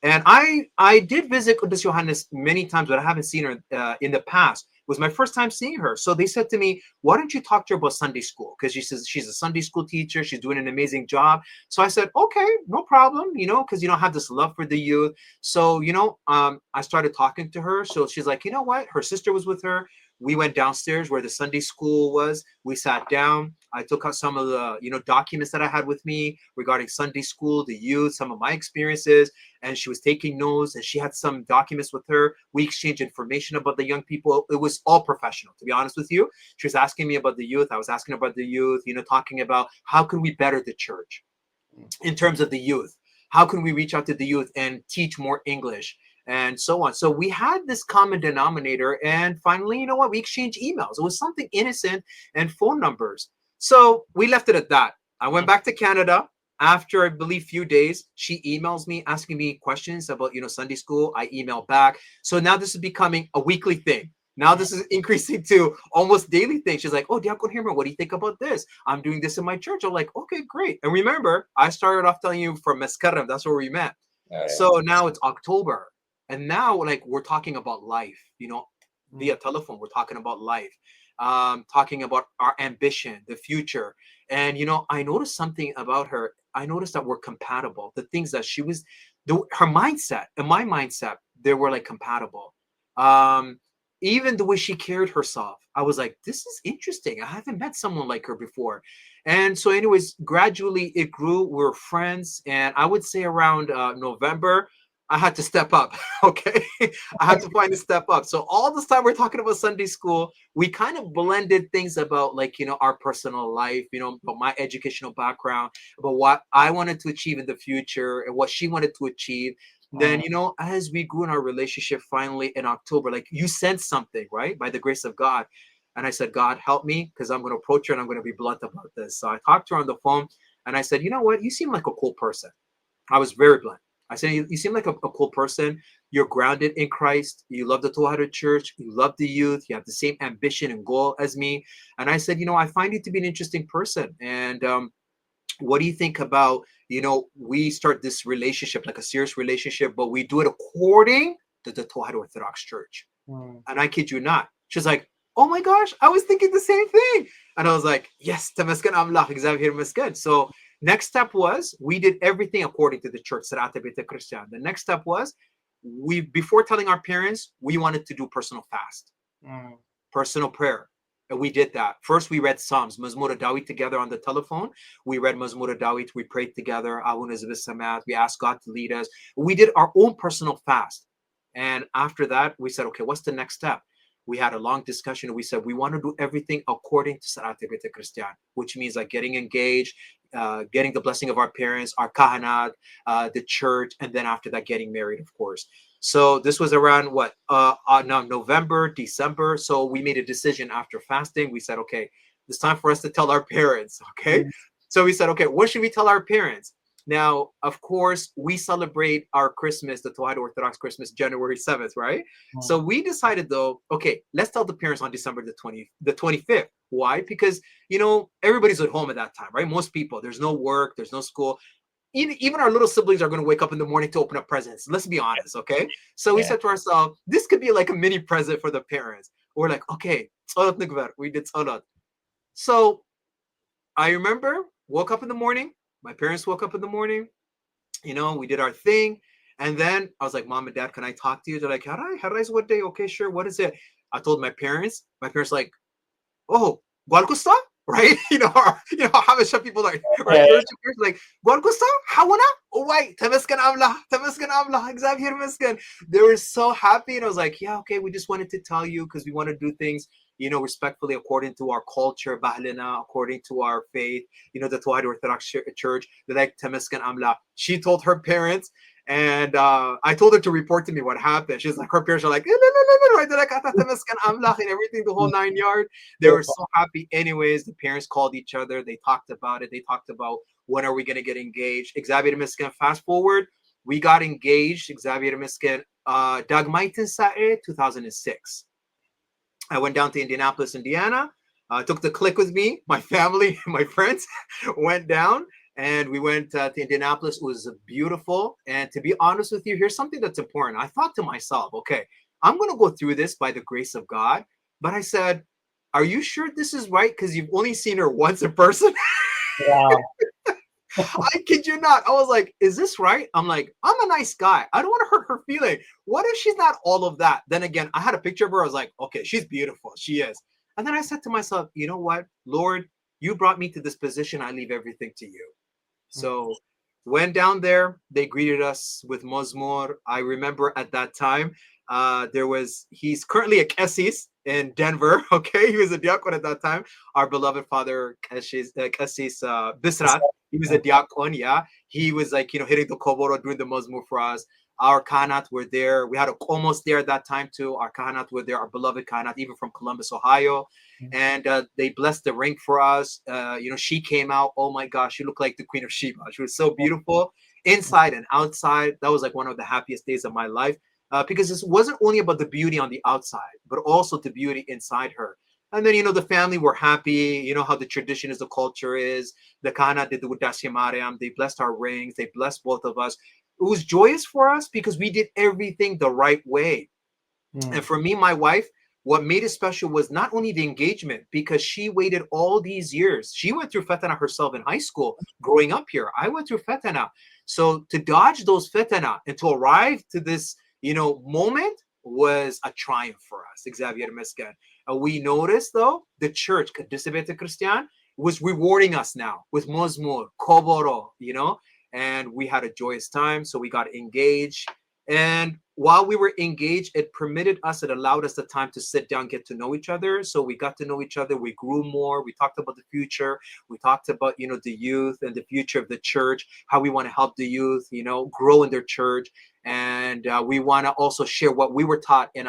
And I did visit Kudus Yohannes many times, but I haven't seen her in the past. It was my first time seeing her. So they said to me, why don't you talk to her about Sunday school? Because she says she's a Sunday school teacher. She's doing an amazing job. So I said, okay, no problem, because I have this love for the youth. So, I started talking to her. So she's like, you know what? Her sister was with her. We went downstairs where the Sunday school was. We sat down. I took out some of the, documents that I had with me regarding Sunday school, the youth, some of my experiences, and she was taking notes, and she had some documents with her. We exchanged information about the young people. It was all professional, to be honest with you. She was asking me about the youth. I was asking about the youth, talking about how can we better the church in terms of the youth. How can we reach out to the youth and teach more English and so on? So we had this common denominator, and finally, you know what? We exchanged emails. It was something innocent, and phone numbers. So we left it at that. I went back to Canada. After, I believe, few days, she emails me asking me questions about, Sunday school. I email back. So now this is becoming a weekly thing. Now this is increasing to almost daily thing. She's like, "Oh, Fr.Hermon, what do you think about this? I'm doing this in my church." I'm like, "Okay, great." And remember, I started off telling you from Meskarem. That's where we met. Oh, yeah. So now it's October, and now like we're talking about life. Via telephone, we're talking about life, talking about our ambition, the future. And I noticed something about her. I noticed that we're compatible. The things that she was, her mindset and my mindset, they were like compatible. Um, Even the way she carried herself, I was like, this is interesting. I haven't met someone like her before. And so, anyways, gradually it grew. We were friends. And I would say around November, I had to step up. Okay. I had to find a step up. So, all this time we're talking about Sunday school, we kind of blended things about like, our personal life, about my educational background, about what I wanted to achieve in the future and what she wanted to achieve. Then, as we grew in our relationship, finally in October, like you sensed something, right? By the grace of God. And I said, "God, help me, because I'm going to approach her and I'm going to be blunt about this." So I talked to her on the phone, and I said, "You know what? You seem like a cool person." I was very blunt. I said, "You seem like a cool person. You're grounded in Christ. You love the Tawhid Church. You love the youth. You have the same ambition and goal as me." And I said, "I find you to be an interesting person. And what do you think about, we start this relationship, like a serious relationship, but we do it according to the Tawhid Orthodox Church?" Mm. And I kid you not, she's like, "Oh my gosh, I was thinking the same thing." And I was like, "Yes, tamaskan Allah, examine maskan." So next step was we did everything according to the church, Sarata Beta Christian. The next step was before telling our parents, we wanted to do personal fast, Mm. personal prayer. And we did that. First, we read Psalms, Mazmur Dawit together on the telephone. We read Mazmur Dawit. We prayed together. We asked God to lead us. We did our own personal fast. And after that, we said, okay, what's the next step? We had a long discussion. We said, we want to do everything according to Sarate Bete Christian, which means like getting engaged, getting the blessing of our parents, our kahanat, the church, and then after that, getting married, of course. So this was around what? Now November, December. So we made a decision after fasting. We said, okay, it's time for us to tell our parents. Okay. Mm. So we said, okay, what should we tell our parents? Now, of course, we celebrate our Christmas, the Tawhid Orthodox Christmas, January 7th, right? So Mm. we decided though, okay, let's tell the parents on December the 25th. Why? Because everybody's at home at that time, right? Most people, there's no work, there's no school. Even our little siblings are going to wake up in the morning to open up presents. Let's be honest, okay? So we Yeah. said to ourselves, this could be like a mini present for the parents. We're like, okay, we did salat. So I remember woke up in the morning. My parents woke up in the morning. We did our thing. And then I was like, "Mom and Dad, can I talk to you?" They're like, Harai, what day? Okay, sure. What is it? I told my parents. My parents like, "Oh, Gual gusto?" Right? Habesha people are Yeah. European like, "Gual gusto? Hawana? Oh, wait, Tamaskan Amla, Xavier Miskan." They were so happy. And I was like, "Yeah, okay, we just wanted to tell you because we want to do things, respectfully according to our culture, Bahlina, according to our faith, the Tawhid Orthodox Church." They're like, "Tamaskan Amla." She told her parents, and I told her to report to me what happened. She's like, her parents are like, "No, no, no, no, no." They're like, "Tamaskan Amla," and everything, the whole 9 yards. They were so happy. Anyways, the parents called each other. They talked about it. They talked about when are we going to get engaged. Xavier Miskin, fast forward, we got engaged. Xavier Miskin, Dagmaitin Sa'e, 2006. I went down to Indianapolis, Indiana. Took the click with me. My family, my friends went down. And we went to Indianapolis. It was beautiful. And to be honest with you, here's something that's important. I thought to myself, okay, I'm going to go through this by the grace of God. But I said, are you sure this is right? Because you've only seen her once in person. Wow. I kid you not. I was like, is this right? I'm like, I'm a nice guy. I don't want to hurt her feeling. What if she's not all of that? Then again, I had a picture of her. I was like, okay, she's beautiful. She is. And then I said to myself, you know what, Lord, you brought me to this position. I leave everything to you. So went down there. They greeted us with Mozmor. I remember at that time, he's currently a Kessis in Denver. Okay, he was a diakon at that time. Our beloved father, Kessis Bisrat, he was a diakon. Yeah, he was like, hitting the koboro, doing the Mozmor for us. Our kahanat were there. We had a almost there at that time too. Our kahanat were there. Our beloved kahanat, even from Columbus, Ohio, and they blessed the ring for us. She came out. Oh my gosh, she looked like the Queen of Sheba. She was so beautiful inside and outside. That was like one of the happiest days of my life, because this wasn't only about the beauty on the outside, but also the beauty inside her. And then, the family were happy. You know how the tradition is, the culture is. The Kana did the Wudashi Mariam. They blessed our rings. They blessed both of us. It was joyous for us because we did everything the right way. And for me, my wife, what made it special was not only the engagement, because she waited all these years. She went through Fetana herself in high school, growing up here. I went through Fetana. So to dodge those Fetana and to arrive to this, moment was a triumph for us, Xavier Mescan. We noticed, though, the church, Disabete Christian, was rewarding us now with Mozmur, Koboro, and we had a joyous time. So we got engaged. And while we were engaged, it allowed us the time to sit down, get to know each other. So we got to know each other. We grew more. We talked about the future. We talked about, the youth and the future of the church, how we want to help the youth, grow in their church. And we want to also share what we were taught in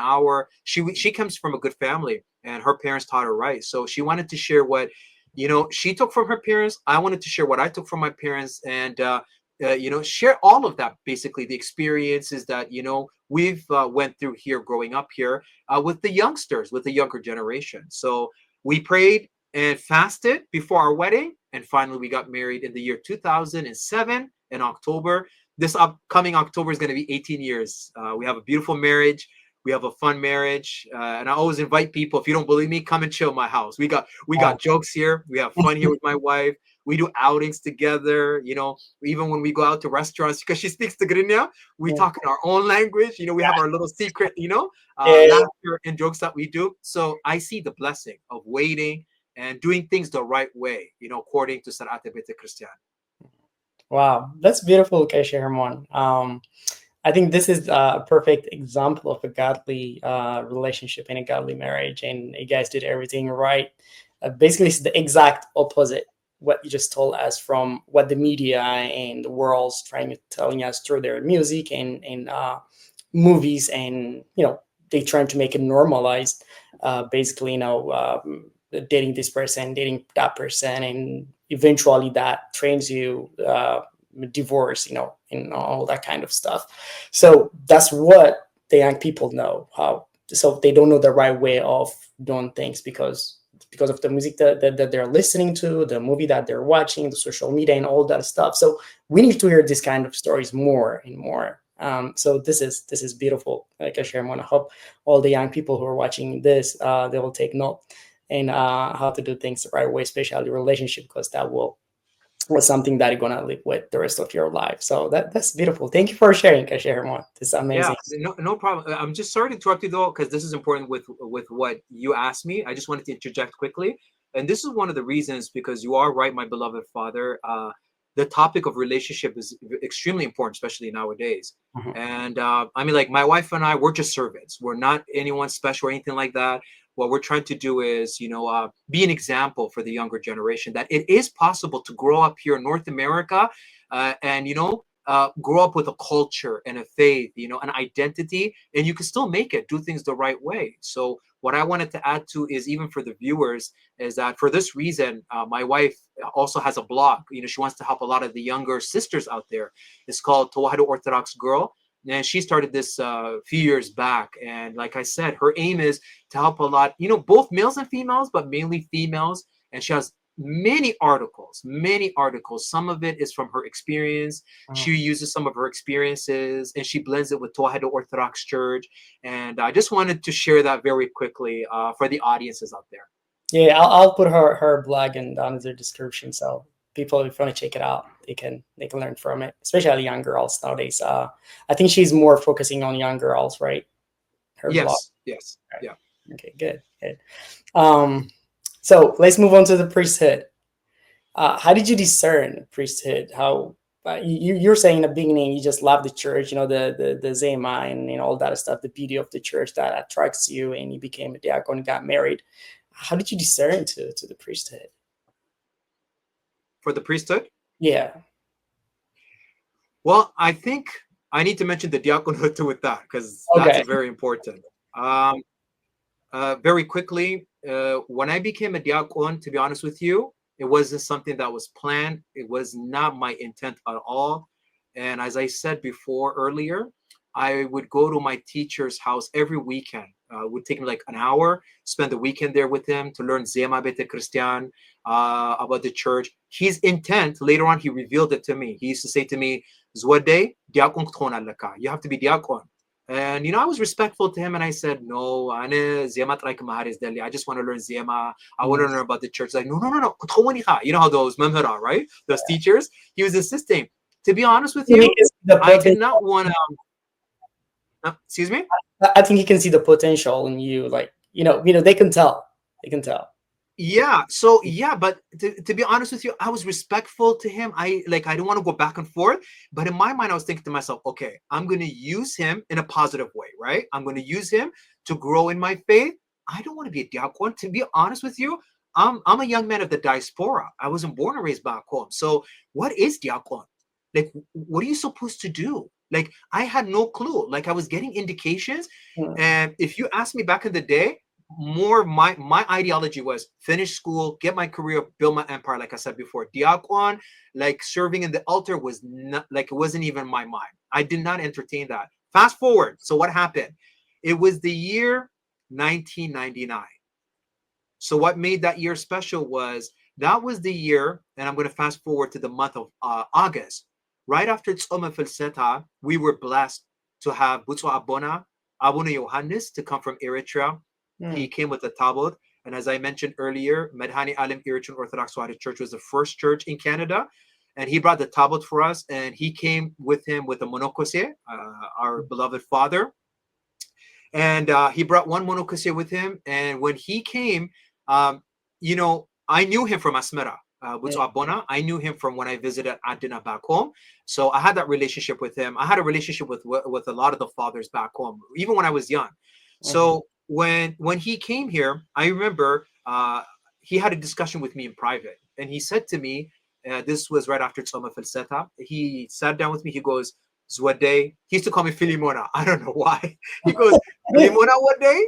she comes from a good family and her parents taught her right. So she wanted to share what, she took from her parents. I wanted to share what I took from my parents, and share all of that, basically the experiences that we've went through here growing up here, with the youngsters, with the younger generation. So we prayed and fasted before our wedding, and finally we got married in the year 2007 in October. This upcoming October is going to be 18 years. We have a beautiful marriage. We have a fun marriage, and I always invite people. If you don't believe me, come and chill at my house. We got jokes here. We have fun here with my wife. We do outings together. Even when we go out to restaurants, because she speaks Tigrinya, we talk in our own language. We have our little secret, Yeah. laughter and jokes that we do. So I see the blessing of waiting and doing things the right way, according to Sarate Bete Christian. Wow, that's beautiful, Fr.Hermon. I think this is a perfect example of a godly relationship and a godly marriage, and you guys did everything right. Basically, it's the exact opposite what you just told us from what the media and the world's telling us through their music and movies, and they trying to make it normalized. Basically, dating this person, dating that person, and eventually that trains you. Divorce, and all that kind of stuff. So that's what the young people know. How so they don't know the right way of doing things because of the music that they're listening to, the movie that they're watching, the social media, and all that stuff. So we need to hear these kind of stories more and more. So this is beautiful. Like I share, I want to hope all the young people who are watching this, they will take note and how to do things the right way, especially relationship, because that will was something that you're gonna live with the rest of your life. So that's beautiful. Thank you for sharing, Hermon. This is Yeah, amazing. no problem. I'm just sorry to interrupt you though, because this is important with what you asked me. I just wanted to interject quickly, and this is one of the reasons, because you are right, my beloved father. The topic of relationship is extremely important, especially nowadays. Mhm. And I mean, like my wife and I, we're just servants. We're not anyone special or anything like that. What we're trying to do is, be an example for the younger generation that it is possible to grow up here in North America, and grow up with a culture and a faith, an identity, and you can still make it, do things the right way. So what I wanted to add to is, even for the viewers, is that for this reason, my wife also has a blog. She wants to help a lot of the younger sisters out there. It's called Tawahado Orthodox Girl. And she started this few years back. And like I said, her aim is to help a lot, both males and females, but mainly females. And she has many articles. Some of it is from her experience. She uses some of her experiences and she blends it with Tawahado Orthodox Church. And I just wanted to share that very quickly for the audiences out there. Yeah, I'll put her blog in down in the description. So people, if you want to check it out, they can learn from it, especially young girls nowadays. I think she's more focusing on young girls, right? Her blog. Yes, yes, Right. yeah. Okay, good, good. Um, so let's move on to the priesthood. How did you discern priesthood? How you're saying in the beginning you just love the church, the zema and all that stuff, the beauty of the church that attracts you, and you became a diacon and got married. How did you discern to the priesthood? For the priesthood, Yeah. well, I think I need to mention the diaconhood too with that because that's Okay. very important. Um, very quickly, when I became a diacon, to be honest with you, it wasn't something that was planned. It was not my intent at all. And as I said before earlier, I would go to my teacher's house every weekend. It would take me like an hour, spend the weekend there with him to learn Zema Bete Christian, about the church. His intent, later on, he revealed it to me. He used to say to me, Zwade, diakon k'tchon you have to be diakon. And I was respectful to him, and I said, "No, I just want to learn Zema. I want to learn about the church." Like, no, no, no, no. You know how those memhera, right? Those teachers. He was insisting. To be honest with He can you, see the I did not potential. want to. Excuse me. I think he can see the potential in you. Like, they can tell. They can tell. Yeah. So yeah, but to be honest with you, I was respectful to him. I don't want to go back and forth, but in my mind, I was thinking to myself, okay, I'm going to use him in a positive way, right? I'm going to use him to grow in my faith. I don't want to be a diakon. To be honest with you, I'm a young man of the diaspora. I wasn't born and raised back home. So what is diakon? Like, what are you supposed to do? Like, I had no clue. Like, I was getting indications, Mm. and if you asked me back in the day, more my ideology was finish school, get my career, build my empire. Like I said before, diakon, like serving in the altar, was not like, it wasn't even my mind. I did not entertain that. Fast forward. So what happened? It was the year 1999. So what made that year special was that was the year, and I'm going to fast forward to the month of August. Right after Tzoma Felseta, we were blessed to have Butsu Abuna Yohannes, to come from Eritrea. He Mm. came with a tablet. And as I mentioned earlier, Medhani Alim Eritrean Orthodox Swahic Church was the first church in Canada. And he brought the tablet for us. And he came with him with a monokose, our beloved father. And he brought one monokose with him. And when he came, um, I knew him from Asmera. With Mm. Abona, I knew him from when I visited Adina back home, so I had that relationship with him. I had a relationship with a lot of the fathers back home, even when I was young. Mhm. So when he came here, I remember he had a discussion with me in private, and he said to me, this was right after Tzoma Felseta. He sat down with me. He goes, Zwade. He used to call me Filimona. I don't know why. He goes, Filimona, what day?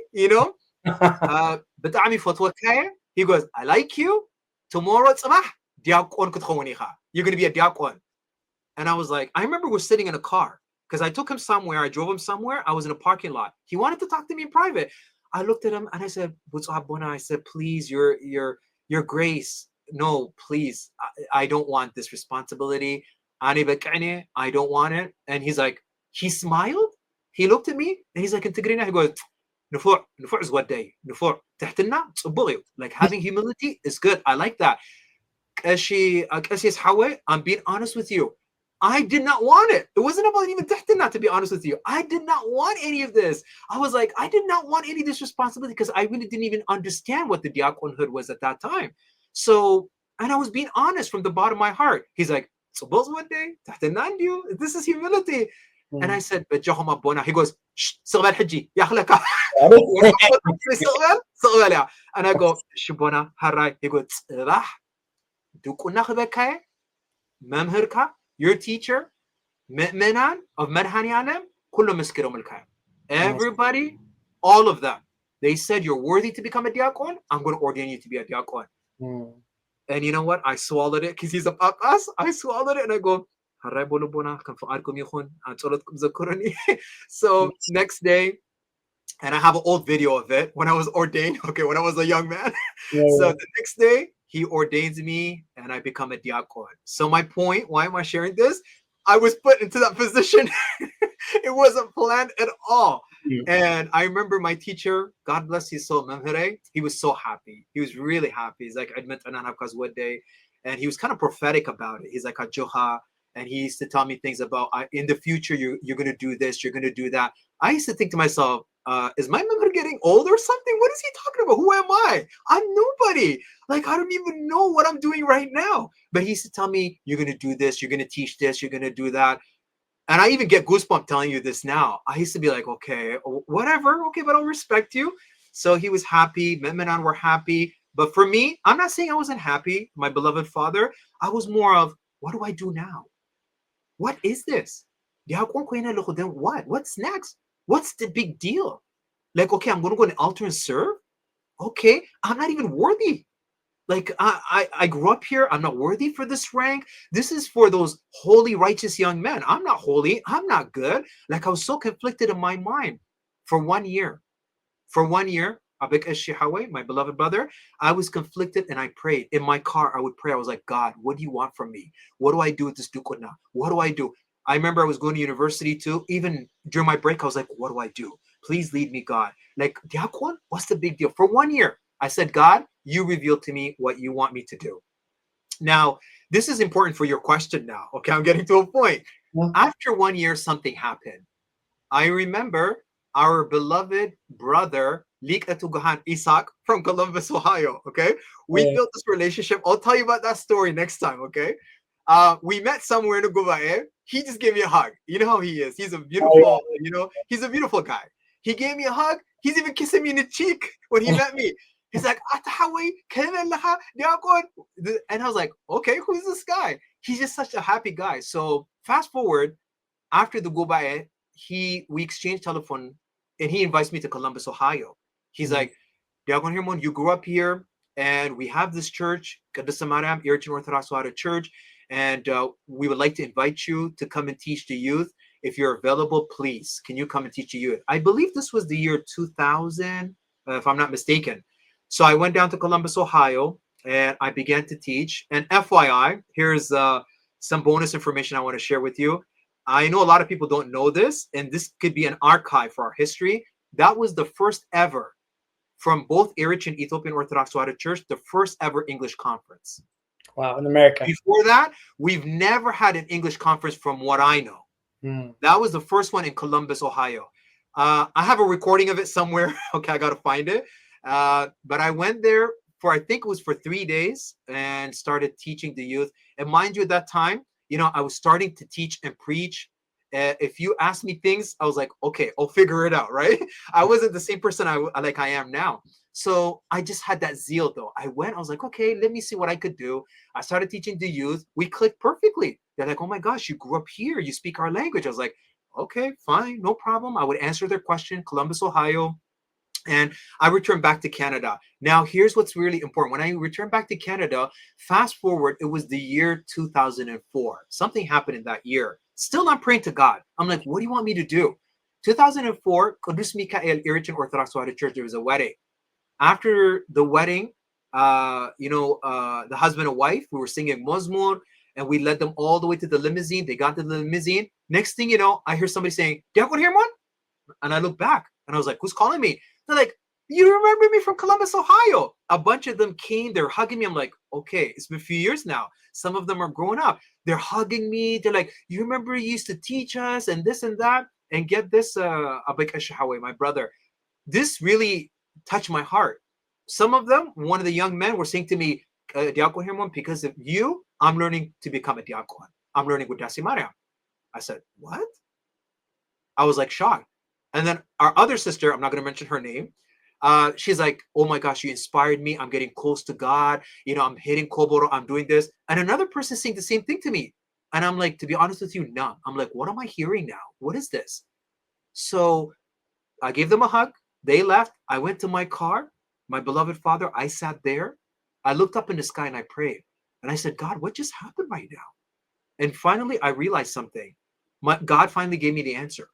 بتعمي فتوى he goes, I like you. Tomorrow صباح diakon كتخون you're going to be a diakon. And I was like, I remember we're sitting in a car because I took him somewhere. I drove him somewhere. I was in a parking lot. He wanted to talk to me in private. I looked at him and I said, "What's up, Bona?" I said, "Please, your grace. No, please. I don't want this responsibility. I don't want it." And he's like, he smiled. He looked at me and he's like, "Integrina." He goes, "Nufur is what day? Nufur تحتنا صبغي." Like, having humility is good. I like that. I'm being honest with you. I did not want it. It wasn't about even تحتنا, to be honest with you. I did not want any of this. I was like, I did not want any of this responsibility because I really didn't even understand what the diaconhood was at that time. So, and I was being honest from the bottom of my heart. He's like, so one day, this is humility. And I Mm. said, "Bajahoma bona." He goes, "Shh, Sagal Haji, yahlaka." And I go, "Shibona, harai." He goes, "Memherka, your teacher, Menan of Medhanianem, kullu miskirom al. Nice. Everybody, all of them, they said, you're worthy to become a diakon. I'm going to ordain you to be a diakon." Mm. And you know what? I swallowed it because he's a papas. I swallowed it and I go, "Haray bolo bona, kan fa'arkum yukun, an tsolotkum zakurani." So next day, and I have an old video of it when I was ordained. Okay, when I was a young man. So Yeah. the next day, he ordains me, and I become a diakon. So my point, why am I sharing this? I was put into that position. It wasn't planned at all. Mm. And I remember my teacher, God bless his soul, Memhere, he was so happy. He was really happy. He's like, "Admit Ananakaz what day." and he was kind of prophetic about it. He's like a Joha, and he used to tell me things about in the future you're going to do this, you're going to do that. I used to think to myself, is my member getting old or something? What is he talking about? Who am I? I'm nobody. Like, I don't even know what I'm doing right now. But he used to tell me, you're going to do this, you're going to teach this, you're going to do that. And I even get goosebumps telling you this now. I used to be like, okay, whatever, okay, but I'll respect you. So he was happy. Memenan were happy. But for me, I'm not saying I wasn't happy, my beloved father. I was more of, what do I do now? What is this? What? What's next? What's the big deal? Like, okay, I'm going to go on an altar and serve. Okay, I'm not even worthy. Like, I grew up here. I'm not worthy for this rank. This is for those holy, righteous young men. I'm not holy. I'm not good. Like, I was so conflicted in my mind for 1 year. For 1 year, Abik Eshihawe, my beloved brother, I was conflicted and I prayed. In my car, I would pray. I was like, God, what do you want from me? What do I do with this dukuna? What do I do? I remember I was going to university too. Even during my break, I was like, what do I do? Please lead me, God. Like, Diakwan, what's the big deal? For 1 year, I said, God, you reveal to me what you want me to do. Now, this is important for your question now. Okay, I'm getting to a point. Yeah. After 1 year, something happened. I remember our beloved brother, Lik Atugahan Isaac from Columbus, Ohio. Okay. We Yeah. built this relationship. I'll tell you about that story next time. Okay. We met somewhere in Ugubae. He just gave me a hug. You know how he is. He's a Oh, beautiful, he's a beautiful guy. He gave me a hug. He's even kissing me in the cheek when he met me. He's like, "Atahawi, kailan laha, diakon." And I was like, okay, who's this guy? He's just such a happy guy. So fast forward, after the Gubae, we exchanged telephone and he invites me to Columbus, Ohio. He's yeah. like, Diakon Hermon, you grew up here and we have this church, Kadasamaram, Iritan Orthodox Church, and we would like to invite you to come and teach the youth. If you're available, please, can you come and teach the youth? I believe this was the year 2000, if I'm not mistaken. So I went down to Columbus, Ohio, and I began to teach. And FYI, here's some bonus information I want to share with you. I know a lot of people don't know this, and this could be an archive for our history. That was the first ever from both Eritrean Ethiopian Orthodox Church, the first ever English conference. Wow, in America. Before that, we've never had an English conference from what I know. Mm. That was the first one in Columbus, Ohio. I have a recording of it somewhere. Okay, I got to find it. But I went there I think it was for 3 days and started teaching the youth. And mind you, at that time, I was starting to teach and preach. If you asked me things, I was like, okay, I'll figure it out, right? I wasn't the same person I am now. So I just had that zeal, though. I was like, okay, let me see what I could do. I started teaching the youth. We clicked perfectly. They're like, oh my gosh, you grew up here. You speak our language. I was like, okay, fine, no problem. I would answer their question, Columbus, Ohio. And I returned back to Canada. Now, here's what's really important. When I returned back to Canada, fast forward, it was the year 2004. Something happened in that year. Still not praying to God. I'm like, what do you want me to do? 2004, Kudus Mikael Iritan Orthodox Church, there was a wedding. After the wedding, the husband and wife, we were singing Mozmur, and we led them all the way to the limousine. They got to the limousine. Next thing you know, I hear somebody saying, Diakon Hermon? And I look back, and I was like, who's calling me? They're like, you remember me from Columbus, Ohio? A bunch of them came. They're hugging me. I'm like, okay, it's been a few years now. Some of them are grown up. They're hugging me. They're like, you remember you used to teach us and this and that? And get this, Abik Ashahawe, my brother. This really touched my heart. Some of them, one of the young men were saying to me, Diakon Hermon, because of you, I'm learning to become a diakon. I'm learning with Dasimaria. I said, what? I was like shocked. And then our other sister, I'm not going to mention her name, she's like, oh my gosh, you inspired me. I'm getting close to God. I'm hitting Koboro. I'm doing this. And another person saying the same thing to me. And I'm like, to be honest with you, numb. I'm like, what am I hearing now? What is this? So I gave them a hug. They left. I went to my car. My beloved father, I sat there. I looked up in the sky and I prayed. And I said, God, what just happened right now? And finally, I realized something. God finally gave me the answer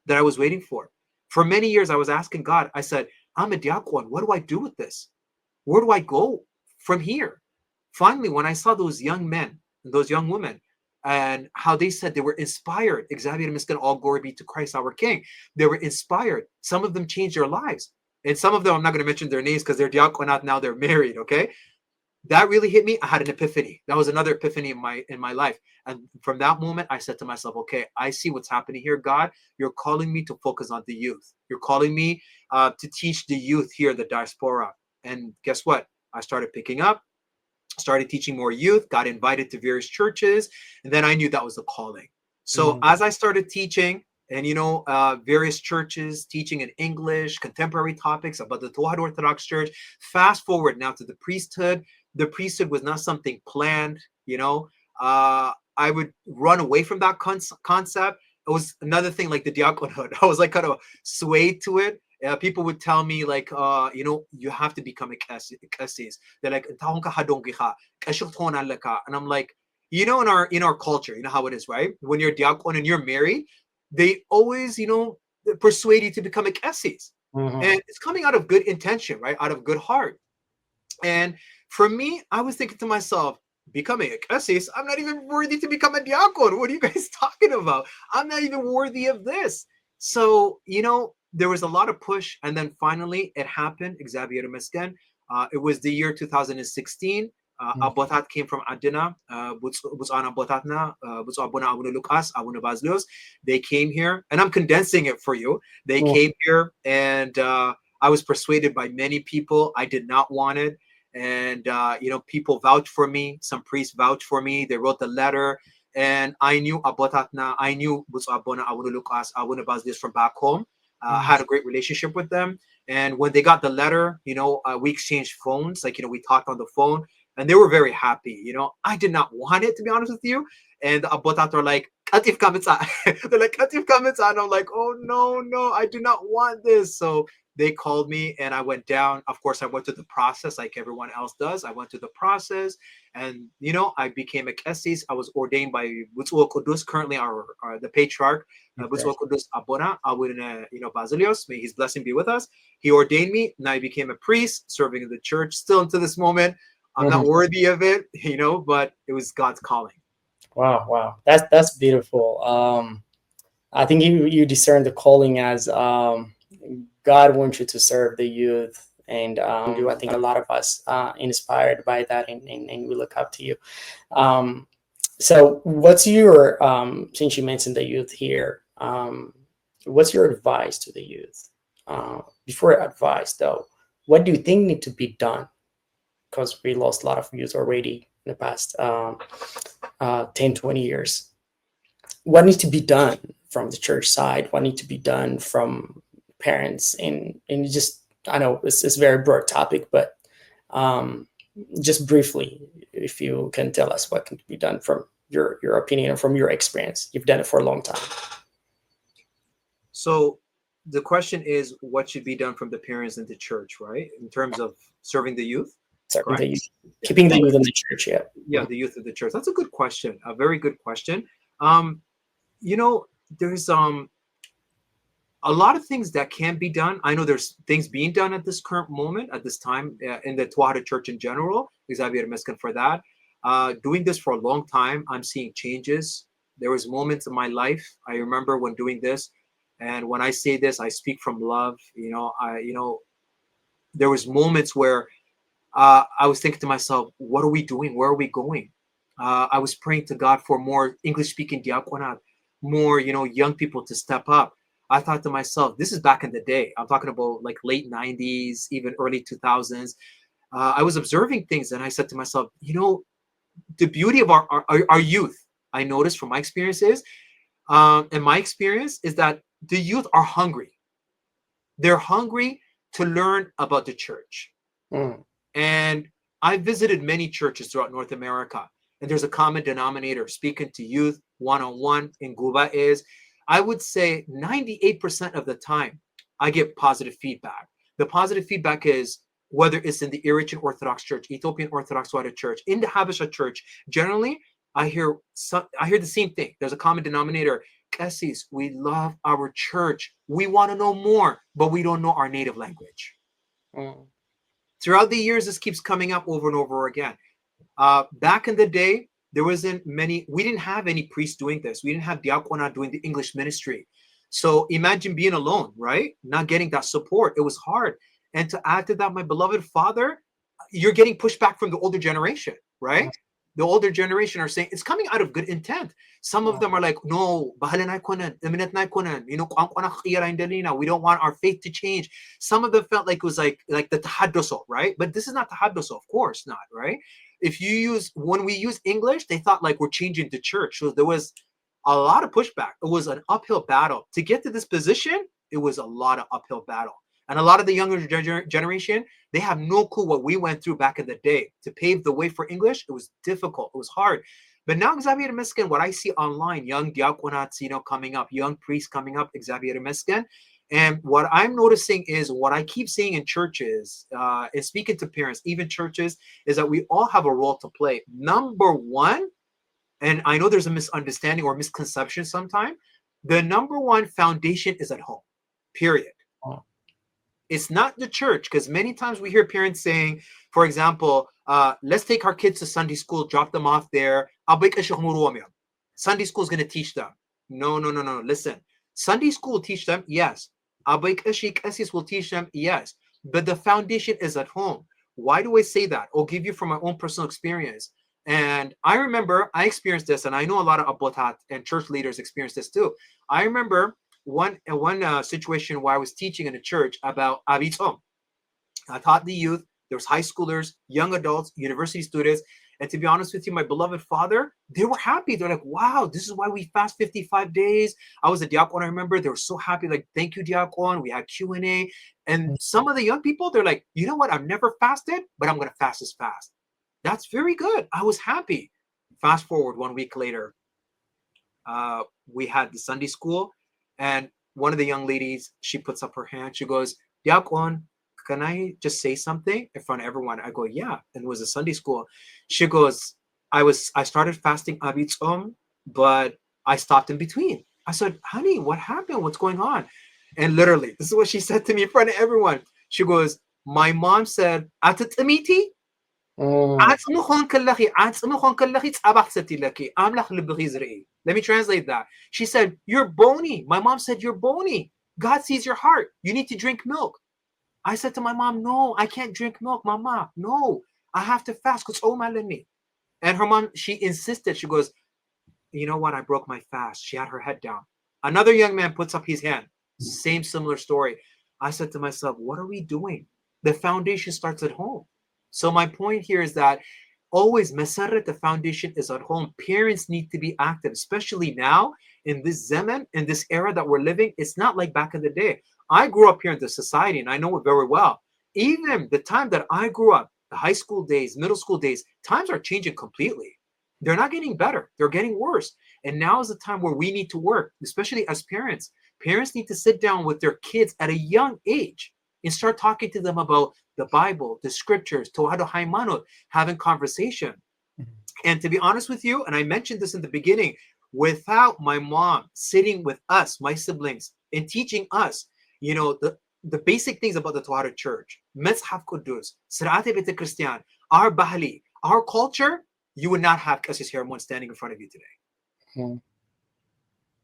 that I was waiting for. For many years, I was asking God, I said, I'm a diakon. What do I do with this? Where do I go from here? Finally, when I saw those young men, those young women, and how they said they were inspired, Xavier Miskan, all glory be to Christ our King. They were inspired. Some of them changed their lives. And some of them, I'm not going to mention their names because they're diakonat now, they're married, okay? that really hit me. I had an epiphany. That was another epiphany in my life. And from that moment, I said to myself, okay, I see what's happening here. God, you're calling me to focus on the youth. You're calling me to teach the youth here, the diaspora. And guess what? I started picking up, started teaching more youth, got invited to various churches, and then I knew that was the calling. So Mhm. as I started teaching, and various churches teaching in English, contemporary topics about the Tawhid Orthodox Church. Fast forward now to the priesthood. The priesthood was not something planned. I would run away from that concept. It was another thing like the diaconhood. I was like kind of swayed to it. People would tell me like, you have to become a kassis. They're like, "Tahong ka hadong giha, kashil tonan laka." And I'm like, in our culture, you know how it is, right? When you're diakon and you're married, they always, persuade you to become a kassis. Mhm. And it's coming out of good intention, right? Out of good heart. And for me, I was thinking to myself, becoming a kassis, I'm not even worthy to become a diakon. What are you guys talking about? I'm not even worthy of this. So, there was a lot of push. And then finally, it happened. Xavier Mesken. It was the year 2016. Mhm. Abotat came from Adina. Butsana Abotatna, Butsabuna Abuna Lucas, Abuna Bazlios. They came here, and I'm condensing it for you. They Mhm. came here, and I was persuaded by many people. I did not want it. And people vouched for me. Some priests vouched for me. They wrote the letter, and I knew Abotatna. I knew Butsabuna Abuna Lucas, Abuna Bazlios from back home. Mhm. Had a great relationship with them. And when they got the letter, we exchanged phones. Like, we talked on the phone, and they were very happy. I did not want it, to be honest with you. And the abotat are like, Katif kamitsa. They're like, Katif kamitsa. And I'm like, oh, no, no, I do not want this. So they called me and I went down. Of course, I went through the process like everyone else does. I went through the process and, I became a kessis. I was ordained by Butsuo Kudus, currently the patriarch, Okay. Butsuo Kudus Abona, Awin, Basilios. May his blessing be with us. He ordained me and I became a priest serving in the church still until this moment. I'm not Mhm. worthy of it, but it was God's calling. Wow, wow, that's beautiful. I think you discern the calling as God wants you to serve the youth, and do I think a lot of us inspired by that, and we look up to you. Um, so, what's your since you mentioned the youth here? What's your advice to the youth? Before advice, though, what do you think need to be done? Because we lost a lot of youth already in the past 10, 20 years. What needs to be done from the church side? What needs to be done from parents? And just, I know it's a very broad topic, but um, just briefly, if you can tell us what can be done from your opinion and from your experience. You've done it for a long time. So the question is, what should be done from the parents in the church, right? In terms of serving the youth, Serving the correct? youth, Yeah. keeping the youth Okay. in the church. Yeah. Yeah, the youth of the church. That's a good question. A very good question. Um, you know, there's a lot of things that can be done. I know there's things being done at this current moment, at this time, in the Tuatha Church in general. Xavier Meskin for that. Doing this for a long time, I'm seeing changes. There was moments in my life I remember when doing this, and when I say this, I speak from love. There was moments where I was thinking to myself, what are we doing? Where are we going? I was praying to God for more English speaking diaconate, more, young people to step up. I thought to myself, this is back in the day. I'm talking about like late 90s, even early 2000s. I was observing things and I said to myself, the beauty of our youth, I noticed from my experiences, and my experience is that the youth are hungry. They're hungry to learn about the church. Mm. And I visited many churches throughout North America, and there's a common denominator speaking to youth one on one in Cuba is, I would say 98% of the time, I get positive feedback. The positive feedback is whether it's in the Eritrean Orthodox Church, Ethiopian Orthodox White Church, in the Habesha Church, generally, I hear the same thing. There's a common denominator. Kessis, we love our church. We want to know more, but we don't know our native language. Mm. Throughout the years, this keeps coming up over and over again. Back in the day, we didn't have any priests doing this. We didn't have diakona doing the English ministry. So imagine being alone, right? Not getting that support. It was hard. And to add to that, my beloved father, you're getting pushback from the older generation, right? The older generation are saying it's coming out of good intent. Some of them are like, no, bahala na ko nun, iminat na ko nun. We don't want our faith to change. Some of them felt like it was like the tahadduso, right? But this is not tahadduso, of course not, right? If you use, when we use English, they thought like we're changing the church. So there was a lot of pushback. It was an uphill battle. To get to this position, it was a lot of uphill battle. And a lot of the younger generation, they have no clue what we went through back in the day. To pave the way for English, it was difficult. It was hard. But now Xavier Miskin, what I see online, young diaconats, coming up, young priests coming up, Xavier Miskin. And what I'm noticing is what I keep seeing in churches, and speaking to parents, even churches, is that we all have a role to play. Number one, and I know there's a misunderstanding or misconception sometimes, the number one foundation is at home, period. It's not the church, because many times we hear parents saying, for example, let's take our kids to Sunday school, drop them off there. Sunday school is going to teach them. No, no, no, no. Listen, Sunday school will teach them, yes. Will teach them, yes. But the foundation is at home. Why do I say that? I'll give you from my own personal experience. And I remember I experienced this, and I know a lot of abotat and church leaders experience this too. I remember one situation where I was teaching in a church about Abiselom. I taught the youth. There was high schoolers, young adults, university students. And to be honest with you, my beloved father, they were happy. They're like, wow, this is why we fast 55 days. I was a diakon, I remember. They were so happy. Like, thank you, diakon. We had Q&A. And some of the young people, they're like, you know what? I've never fasted, but I'm going to fast this fast. That's very good. I was happy. Fast forward 1 week later, we had the Sunday school. And one of the young ladies, she puts up her hand. She goes, diakon, can I just say something in front of everyone? I go, yeah. And it was a Sunday school. She goes, I started fasting Abiselom, but I stopped in between. I said, honey, what happened? What's going on? And literally, this is what she said to me in front of everyone. She goes, my mom said, Atatamiti? Let me translate that. She said, you're bony. My mom said, you're bony. God sees your heart. You need to drink milk. I said to my mom, no, I can't drink milk, mama. No, I have to fast. And her mom, she insisted. She goes, you know what? I broke my fast. She had her head down. Another young man puts up his hand. Same similar story. I said to myself, what are we doing? The foundation starts at home. So my point here is that always, Masarat, the foundation is at home. Parents need to be active, especially now in this zaman, in this era that we're living. It's not like back in the day. I grew up here in the society, and I know it very well. Even the time that I grew up, the high school days, middle school days, times are changing completely. They're not getting better. They're getting worse. And now is the time where we need to work, especially as parents. Parents need to sit down with their kids at a young age and start talking to them about the Bible, the scriptures, Tawhid Haymanut, having conversation. And to be honest with you, and I mentioned this in the beginning, without my mom sitting with us, my siblings, and teaching us, the basic things about the Tawhid Church, Mezhab Qudus, Sirate Bete Christian, our Bahali, our culture, you would not have Fr.Hermon standing in front of you today.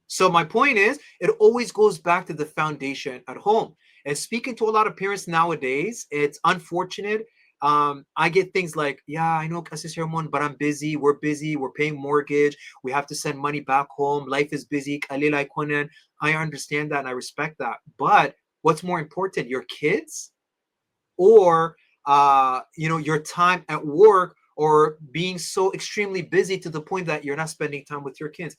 So my point is, it always goes back to the foundation at home. And speaking to a lot of parents nowadays, it's unfortunate. I get things like, yeah, I know Fr.Hermon, but I'm busy. We're busy. We're paying mortgage. We have to send money back home. Life is busy. I understand that and I respect that. But what's more important, your kids or your time at work, or being so extremely busy to the point that you're not spending time with your kids?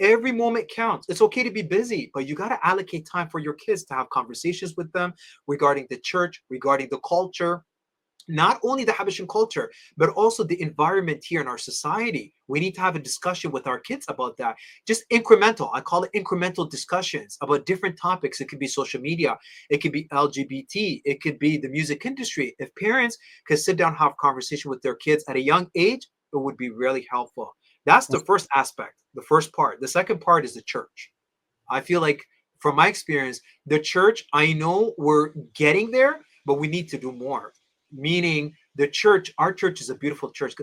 Every moment counts. It's okay to be busy, but you got to allocate time for your kids to have conversations with them regarding the church, regarding the culture, not only the Habeshan culture, but also the environment here in our society. We need to have a discussion with our kids about that. Just incremental. I call it incremental discussions about different topics. It could be social media. It could be LGBT. It could be the music industry. If parents could sit down and have conversation with their kids at a young age, it would be really helpful. That's the first aspect, the first part. The second part is the church. I feel like from my experience, the church, I know we're getting there, but we need to do more. Meaning the church, our church is a beautiful church.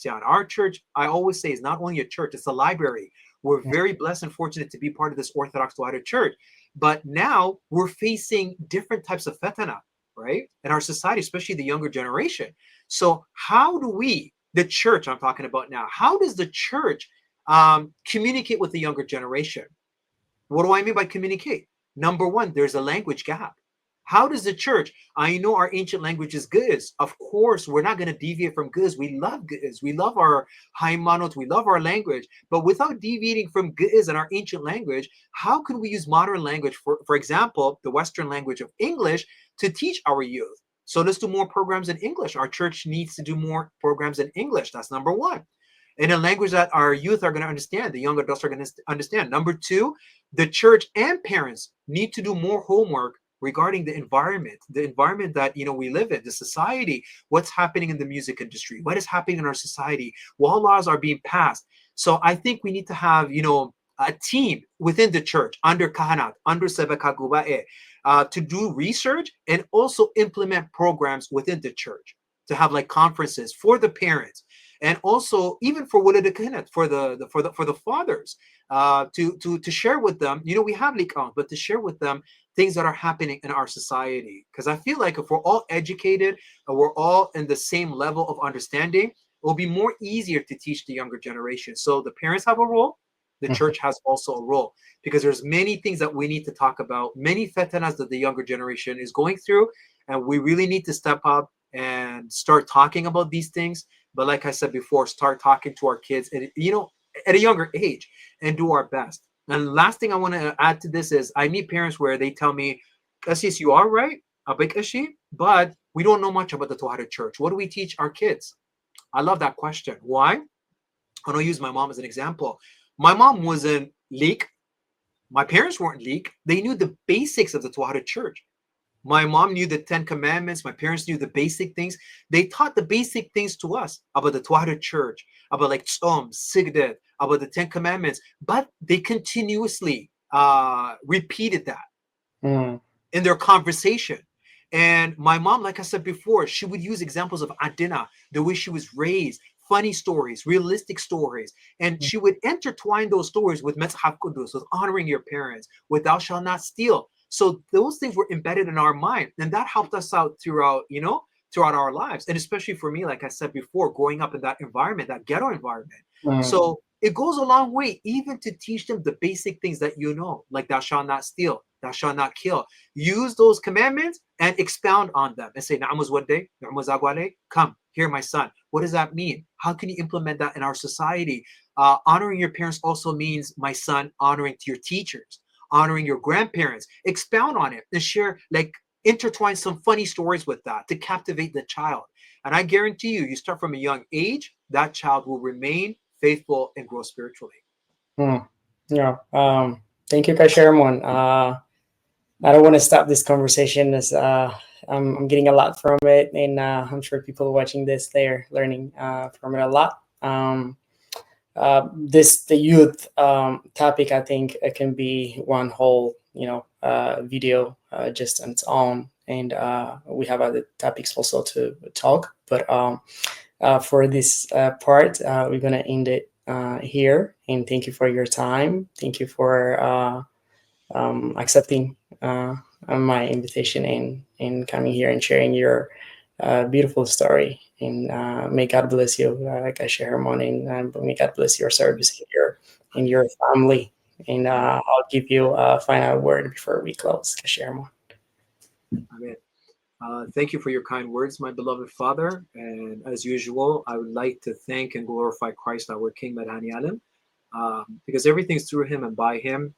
Our church, I always say, is not only a church, it's a library. We're very blessed and fortunate to be part of this Orthodox Tawhid church. But now we're facing different types of fetana. right? In our society, especially the younger generation. So how do we, the church I'm talking about now, how does the church communicate with the younger generation? What do I mean by communicate? Number one, there's a language gap. How does the church? I know our ancient language is Ge'ez. Of course, we're not going to deviate from Ge'ez. We love Ge'ez. We love our Haimanot. We love our language. But without deviating from Ge'ez and our ancient language, how can we use modern language, for example, the Western language of English, to teach our youth? So let's do more programs in English. Our church needs to do more programs in English. That's number one, in a language that our youth are going to understand, the young adults are going to understand. Number two, the church and parents need to do more homework regarding the environment that we live in, the society, what's happening in the music industry, what is happening in our society, what laws are being passed. So I think we need to have a team within the church, under kahanat, under sebeka gubae, to do research and also implement programs within the church, to have like conferences for the parents, and also even for Walid Kahinat, for the fathers, to share with them. We have likam, but to share with them things that are happening in our society. Because I feel like if we're all educated and we're all in the same level of understanding, it will be more easier to teach the younger generation. So the parents have a role, the church has also a role, because there's many things that we need to talk about, many fetanas that the younger generation is going through, and we really need to step up and start talking about these things. But like I said before, start talking to our kids at a younger age, and do our best. And last thing I want to add to this is, I meet parents where they tell me, Kasis, you are right, Abik Ashi, but we don't know much about the Tawhid Church. What do we teach our kids? I love that question. Why? And I'll use my mom as an example. My mom wasn't leak. My parents weren't leak. They knew the basics of the Tawhid Church. My mom knew the 10 Commandments. My parents knew the basic things. They taught the basic things to us about the Tawhid Church, about like Tzom, Sigdet, about the 10 Commandments. But they continuously repeated that in their conversation. And my mom, like I said before, she would use examples of Adina, the way she was raised, funny stories, realistic stories. And she would intertwine those stories with Metzhaf Kudus, with honoring your parents, with thou shalt not steal. So those things were embedded in our mind. And that helped us out throughout our lives. And especially for me, like I said before, growing up in that environment, that ghetto environment. So it goes a long way, even to teach them the basic things that like thou shalt not steal, thou shalt not kill. Use those commandments and expound on them and say, Na'amuz wadde, Na'amuz agwale, come, here, my son. What does that mean? How can you implement that in our society? Honoring your parents also means, my son, honoring to your teachers, honoring your grandparents. Expound on it and share, like, intertwine some funny stories with that to captivate the child. And I guarantee you start from a young age, that child will remain faithful and grow spiritually. Yeah. Thank you, Fr.Hermon. I don't want to stop this conversation, as I'm getting a lot from it, and I'm sure people watching this, they're learning from it a lot. The youth topic, I think it can be one whole video just on its own, and we have other topics also to talk. But for this part, we're gonna end it here. And thank you for your time. Thank you for accepting my invitation and coming here and sharing your beautiful story. And may God bless you, like I share morning, and may God bless your service here and your family. And I'll give you a final word before we close. Share more. Amen. Thank you for your kind words, my beloved Father. And as usual, I would like to thank and glorify Christ, our King, Madhani Alam, because everything's through him and by him.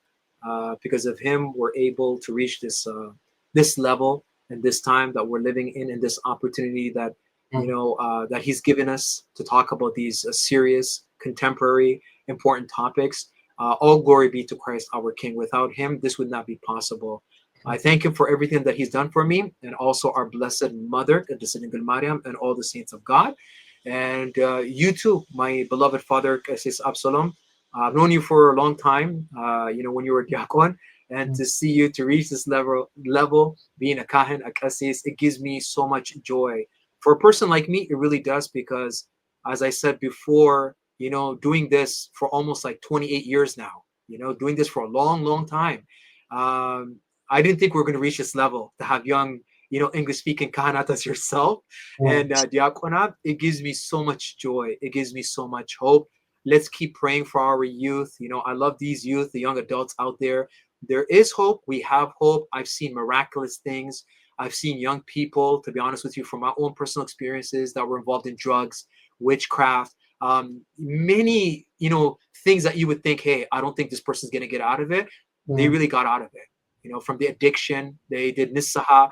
Because of him, we're able to reach this level and this time that we're living in this opportunity that that he's given us to talk about these serious, contemporary, important topics. All glory be to Christ, our King. Without him, this would not be possible. I thank him for everything that he's done for me, and also our blessed mother, the Mariam, and all the saints of God. And you too, my beloved father, Fr.Abiselom. I've known you for a long time, when you were diakon, and to see you to reach this level, being a kahin, a kasis, it gives me so much joy. For a person like me, it really does, because as I said before, doing this for almost like 28 years now, doing this for a long, long time. I didn't think we were going to reach this level, to have young English speaking kahanat as yourself and mm, diakonat. It gives me so much joy. It gives me so much hope. Let's keep praying for our youth. I love these youth, the young adults out there. There is hope. We have hope. I've seen miraculous things. I've seen young people, to be honest with you, from my own personal experiences that were involved in drugs, witchcraft, many, things that you would think, hey, I don't think this person's going to get out of it. They mm, really got out of it. From the addiction, they did nisaha.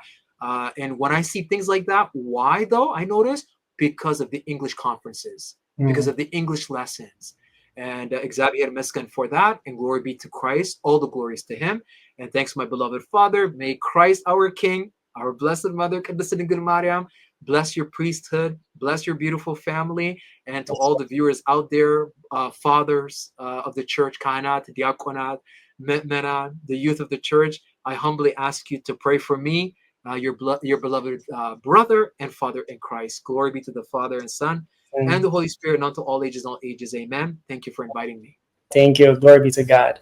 And when I see things like that, why though? I notice because of the English conferences, because mm. of the English lessons. And Xavier Mescan for that, and glory be to Christ. All the glories to Him. And thanks, my beloved Father. May Christ, our King, our Blessed Mother, Kaddisatingul Mariam, bless your priesthood, bless your beautiful family, and to Yes, all the viewers out there, fathers of the church, Kainat, Diakonat, Metmena, the youth of the church, I humbly ask you to pray for me, your beloved brother and father in Christ. Glory be to the Father and Son and mm. the Holy Spirit, and unto all ages and all ages. Amen. Thank you for inviting me. Thank you. Glory be to God.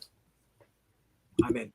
Amen.